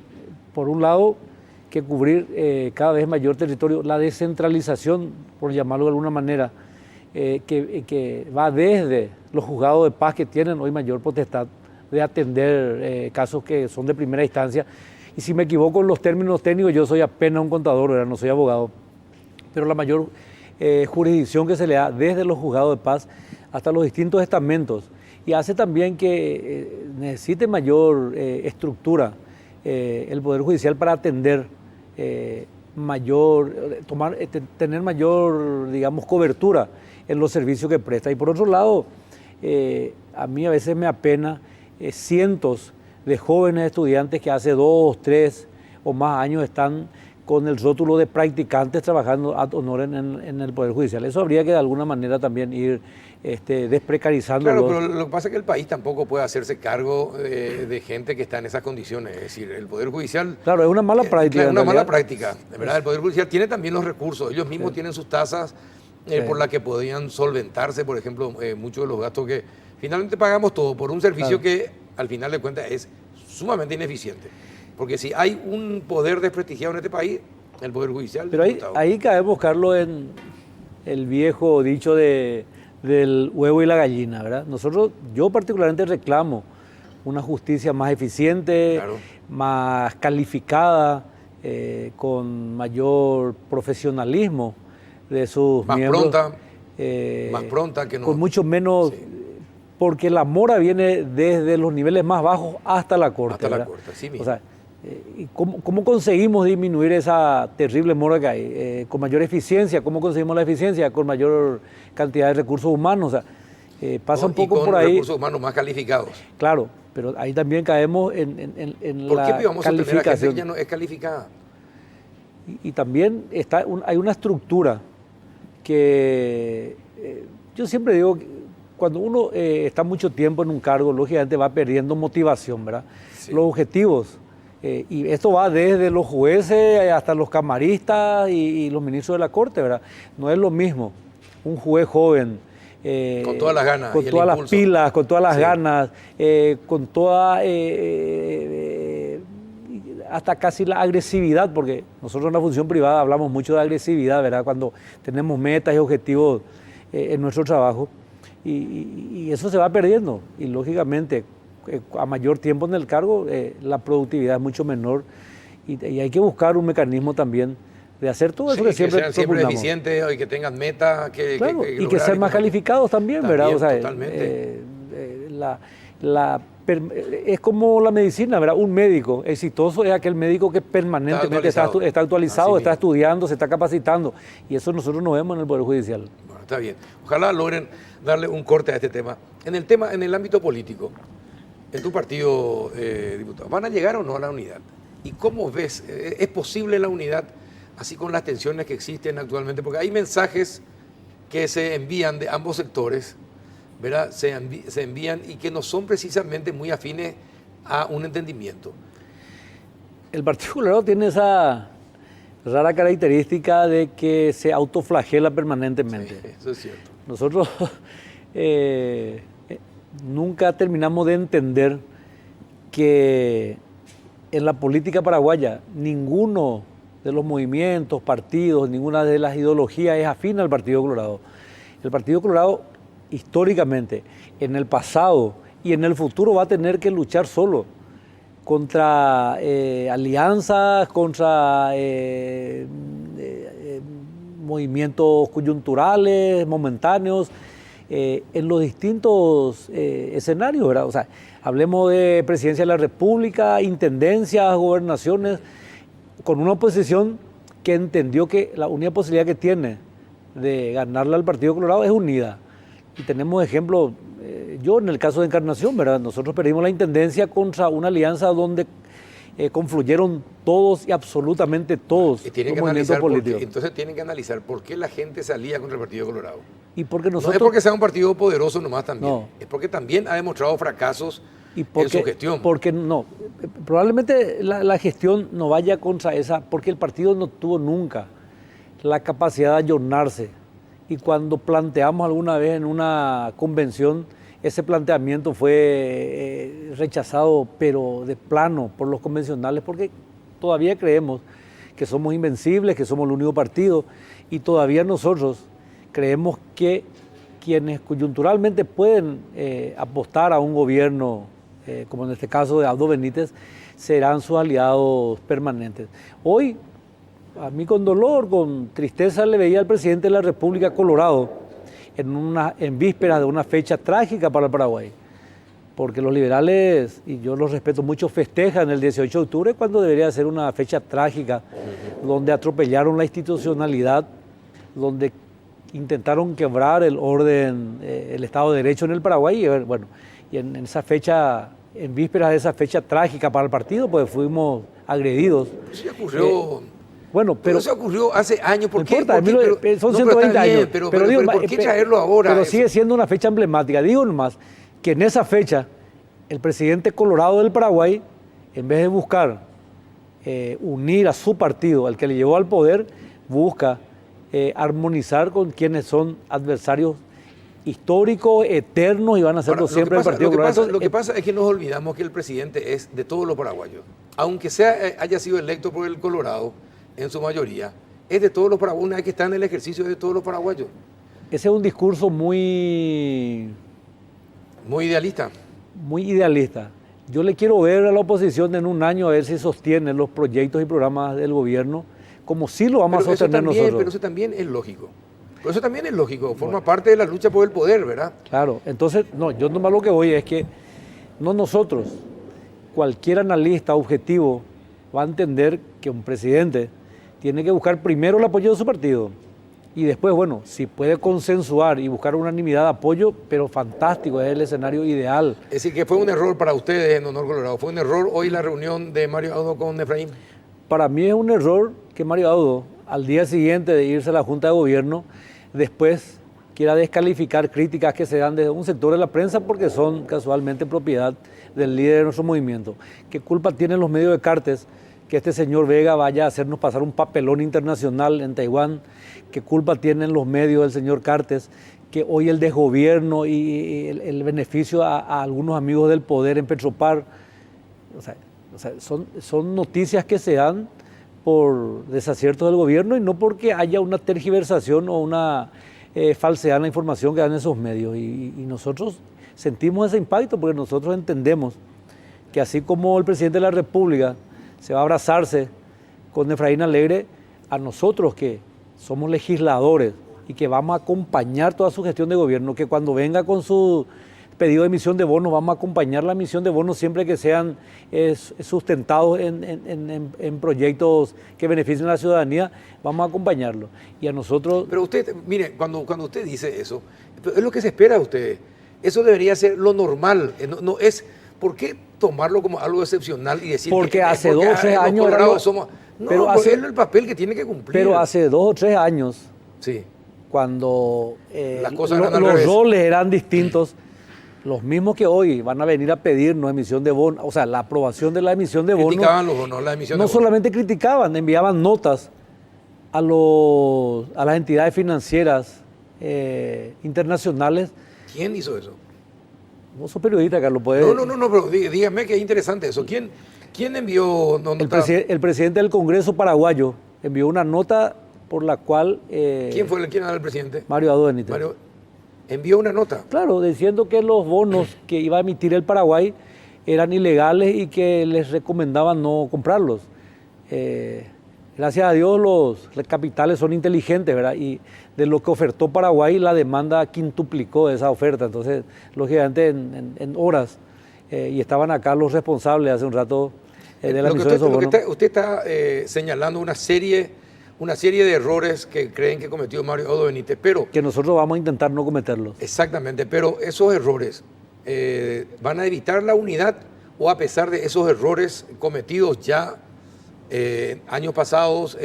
por un lado, que cubrir cada vez mayor territorio, la descentralización, por llamarlo de alguna manera, que va desde los juzgados de paz que tienen hoy mayor potestad de atender casos que son de primera instancia. Y si me equivoco en los términos técnicos, yo soy apenas un contador, ¿verdad? No soy abogado, pero la mayor jurisdicción que se le da desde los juzgados de paz hasta los distintos estamentos, y hace también que necesite mayor estructura el Poder Judicial para atender tener mayor, digamos, cobertura en los servicios que presta. Y por otro lado, a mí a veces me apena cientos de jóvenes estudiantes que hace 2, 3 o más años están con el rótulo de practicantes trabajando ad honorem en el Poder Judicial. Eso habría que de alguna manera también ir desprecarizando. Claro, pero lo que pasa es que el país tampoco puede hacerse cargo de gente que está en esas condiciones. Es decir, el Poder Judicial... Claro, es una mala práctica. Es una mala práctica. De verdad, el Poder Judicial tiene también los recursos. Ellos mismos tienen sus tasas por las que podrían solventarse, por ejemplo, muchos de los gastos que finalmente pagamos todo por un servicio que al final de cuentas es sumamente ineficiente. Porque si hay un poder desprestigiado en este país, el Poder Judicial... Pero ahí caemos, Carlos, en el viejo dicho del huevo y la gallina, ¿verdad? Yo particularmente reclamo una justicia más eficiente, claro, más calificada, con mayor profesionalismo de sus miembros. Más pronta que no. Con mucho menos... Sí. Porque la mora viene desde los niveles más bajos hasta la Corte. Hasta ¿verdad? La Corte, sí mismo. O sea, ¿cómo conseguimos disminuir esa terrible mora que hay? Con mayor eficiencia. ¿Cómo conseguimos la eficiencia? Con mayor cantidad de recursos humanos. O sea, pasa un poco por ahí. Con recursos humanos más calificados. Claro, pero ahí también caemos en ¿Por la qué vamos a tener a gente que ya no es calificada? Y también hay una estructura que yo siempre digo que cuando uno está mucho tiempo en un cargo, lógicamente va perdiendo motivación, ¿verdad? Sí. Los objetivos, y esto va desde los jueces hasta los camaristas y los ministros de la Corte, ¿verdad? No es lo mismo un juez joven. Con todas las ganas. Con todas las pilas, con todas las ganas, con toda... hasta casi la agresividad, porque nosotros en la función privada hablamos mucho de agresividad, ¿verdad? Cuando tenemos metas y objetivos en nuestro trabajo. Y eso se va perdiendo y lógicamente a mayor tiempo en el cargo la productividad es mucho menor y hay que buscar un mecanismo también de hacer todo eso que siempre sean siempre eficientes y que tengan metas claro, y que sean más calificados también, ¿verdad? O sea, totalmente. Es como la medicina, ¿verdad? Un médico exitoso es aquel médico que permanentemente está actualizado, está estudiando, se está capacitando y eso nosotros no vemos en el Poder Judicial. Bueno, está bien. Ojalá logren darle un corte a este tema. En el ámbito político, en tu partido, diputado, ¿van a llegar o no a la unidad? ¿Y cómo ves? ¿Es posible la unidad así con las tensiones que existen actualmente? Porque hay mensajes que se envían de ambos sectores, ¿verdad? Se envían y que no son precisamente muy afines a un entendimiento. El Partido Colorado tiene esa rara característica de que se autoflagela permanentemente. Sí, eso es cierto. Nosotros nunca terminamos de entender que en la política paraguaya ninguno de los movimientos, partidos, ninguna de las ideologías es afín al Partido Colorado. El Partido Colorado históricamente, en el pasado y en el futuro va a tener que luchar solo contra alianzas, contra movimientos coyunturales, momentáneos, en los distintos escenarios, ¿verdad? O sea, hablemos de presidencia de la República, intendencias, gobernaciones, con una oposición que entendió que la única posibilidad que tiene de ganarle al Partido Colorado es unida. Y tenemos ejemplos, yo en el caso de Encarnación, ¿verdad? Nosotros perdimos la intendencia contra una alianza donde confluyeron todos y absolutamente todos los movimientos políticos. Entonces tienen que analizar por qué la gente salía contra el Partido Colorado. Y porque nosotros, no es porque sea un partido poderoso nomás también, no. Es porque también ha demostrado fracasos en su gestión. Porque no, probablemente la gestión no vaya contra esa, porque el partido no tuvo nunca la capacidad de ayornarse. Y cuando planteamos alguna vez en una convención, ese planteamiento fue rechazado, pero de plano, por los convencionales, porque todavía creemos que somos invencibles, que somos el único partido, y todavía nosotros creemos que quienes coyunturalmente pueden apostar a un gobierno, como en este caso de Abdo Benítez, serán sus aliados permanentes. Hoy, a mí con dolor, con tristeza, le veía al presidente de la República colorado en vísperas de una fecha trágica para el Paraguay, porque los liberales, y yo los respeto mucho, festejan el 18 de octubre cuando debería ser una fecha trágica, donde atropellaron la institucionalidad, donde intentaron quebrar el orden, el Estado de Derecho en el Paraguay, y bueno, y en esa fecha, en vísperas de esa fecha trágica para el partido, pues fuimos agredidos. Sí ocurrió. Bueno, pero eso ocurrió hace años. ¿Por no qué? importa, son no, 120 años. Pero ¿por qué traerlo ahora? Pero eso? sigue siendo una fecha emblemática. Digo nomás que en esa fecha, el presidente colorado del Paraguay, en vez de buscar unir a su partido, al que le llevó al poder, busca armonizar con quienes son adversarios históricos, eternos, y van a serlo siempre el Partido Colorado. Lo que pasa es que nos olvidamos que el presidente es de todos los paraguayos. Aunque haya sido electo por el Colorado, en su mayoría, es de todos los paraguayos, una vez que está en el ejercicio de todos los paraguayos. Ese es un discurso muy idealista. Muy idealista. Yo le quiero ver a la oposición en un año a ver si sostiene los proyectos y programas del gobierno, como sí lo vamos a sostener nosotros. Pero eso también es lógico. Pero eso también es lógico, forma parte de la lucha por el poder, ¿verdad? Claro, entonces, no, yo nomás lo que voy es que no nosotros, cualquier analista objetivo va a entender que un presidente tiene que buscar primero el apoyo de su partido y después, bueno, si puede consensuar y buscar unanimidad de apoyo, pero fantástico, es el escenario ideal. Es decir, que fue un error para ustedes en Honor Colorado. ¿Fue un error hoy la reunión de Mario Audo con Efraín? Para mí es un error que Mario Audo, al día siguiente de irse a la Junta de Gobierno, después quiera descalificar críticas que se dan desde un sector de la prensa porque son casualmente propiedad del líder de nuestro movimiento. ¿Qué culpa tienen los medios de Cartes que este señor Vega vaya a hacernos pasar un papelón internacional en Taiwán? ¿Qué culpa tienen los medios del señor Cartes que hoy el desgobierno y el beneficio a algunos amigos del poder en Petropar? O sea, son noticias que se dan por desaciertos del gobierno y no porque haya una tergiversación o una falsedad en la información que dan esos medios. Y nosotros sentimos ese impacto porque nosotros entendemos que así como el presidente de la República se va a abrazarse con Efraín Alegre, a nosotros que somos legisladores y que vamos a acompañar toda su gestión de gobierno, que cuando venga con su pedido de emisión de bonos, vamos a acompañar la emisión de bonos siempre que sean sustentados en proyectos que beneficien a la ciudadanía, vamos a acompañarlo. Y a nosotros... Pero usted, mire, cuando usted dice eso, es lo que se espera de ustedes. Eso debería ser lo normal, no es... ¿Por qué tomarlo como algo excepcional y decir porque que hace 2 o 3 años somos... No, pero es el papel que tiene que cumplir. Pero hace 2 o 3 años, sí, cuando los roles eran distintos, los mismos que hoy van a venir a pedirnos emisión de bonos, o sea, la aprobación de la emisión de bonos. Criticaban los bonos, la emisión de bonos. No solamente criticaban, enviaban notas a las entidades financieras internacionales. ¿Quién hizo eso? Vos sos periodista, Carlos, puedes... No, pero dígame que es interesante eso. ¿Quién envió nota? El presidente del Congreso paraguayo envió una nota por la cual... ¿Quién era el presidente? Mario Audo Benítez. Mario envió una nota. Claro, diciendo que los bonos que iba a emitir el Paraguay eran ilegales y que les recomendaban no comprarlos. Gracias a Dios los capitales son inteligentes, ¿verdad? Y de lo que ofertó Paraguay, la demanda quintuplicó esa oferta. Entonces, lógicamente, en horas, y estaban acá los responsables hace un rato de la emisión de esos bonos. Usted está señalando una serie de errores que creen que cometió Mario Audo Benítez, pero... Que nosotros vamos a intentar no cometerlos. Exactamente, pero esos errores van a evitar la unidad o a pesar de esos errores cometidos ya años pasados,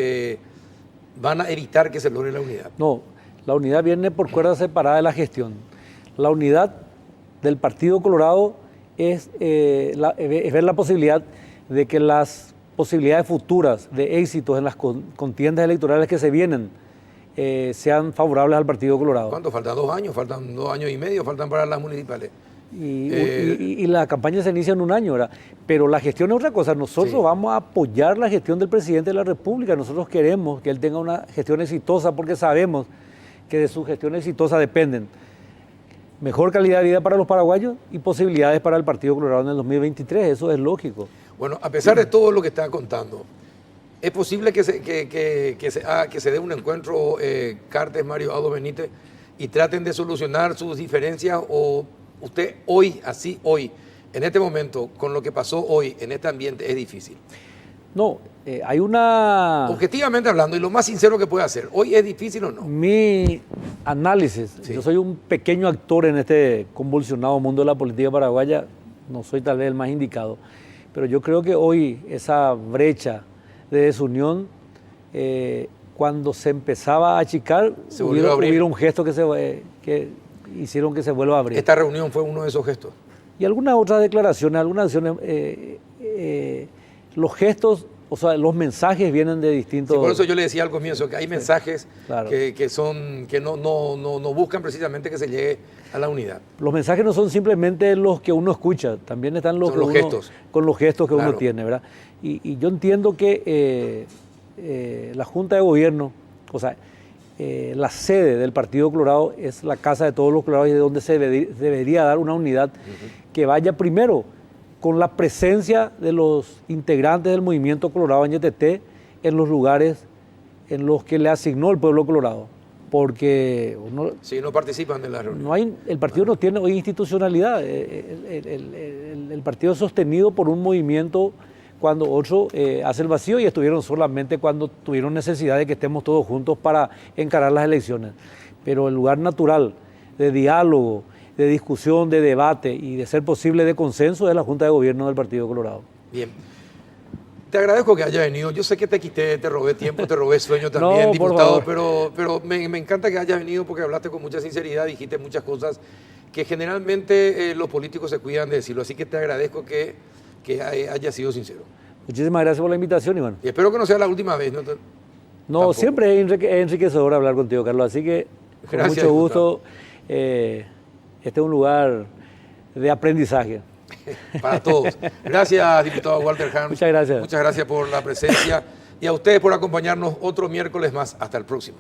van a evitar que se logre la unidad. No, la unidad viene por cuerda separada de la gestión. La unidad del Partido Colorado es ver la posibilidad de que las posibilidades futuras de éxitos en las contiendas electorales que se vienen sean favorables al Partido Colorado. ¿Cuánto? ¿Faltan 2 años? ¿Faltan 2 años y medio? ¿Faltan para las municipales? Y la campaña se inicia en 1 año, ¿verdad? Pero la gestión es otra cosa. Nosotros vamos a apoyar la gestión del presidente de la República. Nosotros queremos que él tenga una gestión exitosa porque sabemos que de su gestión exitosa dependen mejor calidad de vida para los paraguayos y posibilidades para el Partido Colorado en el 2023. Eso es lógico. Bueno, a pesar de todo lo que está contando, ¿es posible que se dé un encuentro Cartes, Mario, Aldo Benítez y traten de solucionar sus diferencias? ¿O usted hoy, en este momento, con lo que pasó hoy, en este ambiente, es difícil? No, hay una... Objetivamente hablando, y lo más sincero que puede hacer, ¿hoy es difícil o no? Mi análisis, yo soy un pequeño actor en este convulsionado mundo de la política paraguaya, no soy tal vez el más indicado, pero yo creo que hoy esa brecha de desunión, cuando se empezaba a achicar, hubo un gesto que hicieron que se vuelva a abrir. Esta reunión fue uno de esos gestos. Y algunas otras declaraciones, algunas acciones, los gestos, o sea, los mensajes vienen de distintos... Sí, por eso yo le decía al comienzo que hay mensajes claro, que no buscan precisamente que se llegue a la unidad. Los mensajes no son simplemente los que uno escucha, también están los gestos. Con los gestos que claro, uno tiene, ¿verdad? Y yo entiendo que la Junta de Gobierno, o sea, la sede del Partido Colorado es la casa de todos los colorados y de donde se debería dar una unidad que vaya primero con la presencia de los integrantes del movimiento Colorado en YTT en los lugares en los que le asignó el pueblo colorado. Porque sí, no participan de la reunión. El partido no tiene hoy institucionalidad. El partido es sostenido por un movimiento cuando otro hace el vacío y estuvieron solamente cuando tuvieron necesidad de que estemos todos juntos para encarar las elecciones. Pero el lugar natural de diálogo, de discusión, de debate y de ser posible de consenso es la Junta de Gobierno del Partido Colorado. Bien. Te agradezco que haya venido. Yo sé que te quité, te robé tiempo, te robé sueño también, no, diputado, pero me encanta que hayas venido porque hablaste con mucha sinceridad, dijiste muchas cosas que generalmente los políticos se cuidan de decirlo. Así que te agradezco que haya sido sincero. Muchísimas gracias por la invitación, Iván. Y espero que no sea la última vez. No, siempre es enriquecedor hablar contigo, Carlos. Así que con gracias, mucho gusto. Este es un lugar de aprendizaje. Para todos. Gracias, diputado Walter Harms. Muchas gracias. Muchas gracias por la presencia y a ustedes por acompañarnos otro miércoles más. Hasta el próximo.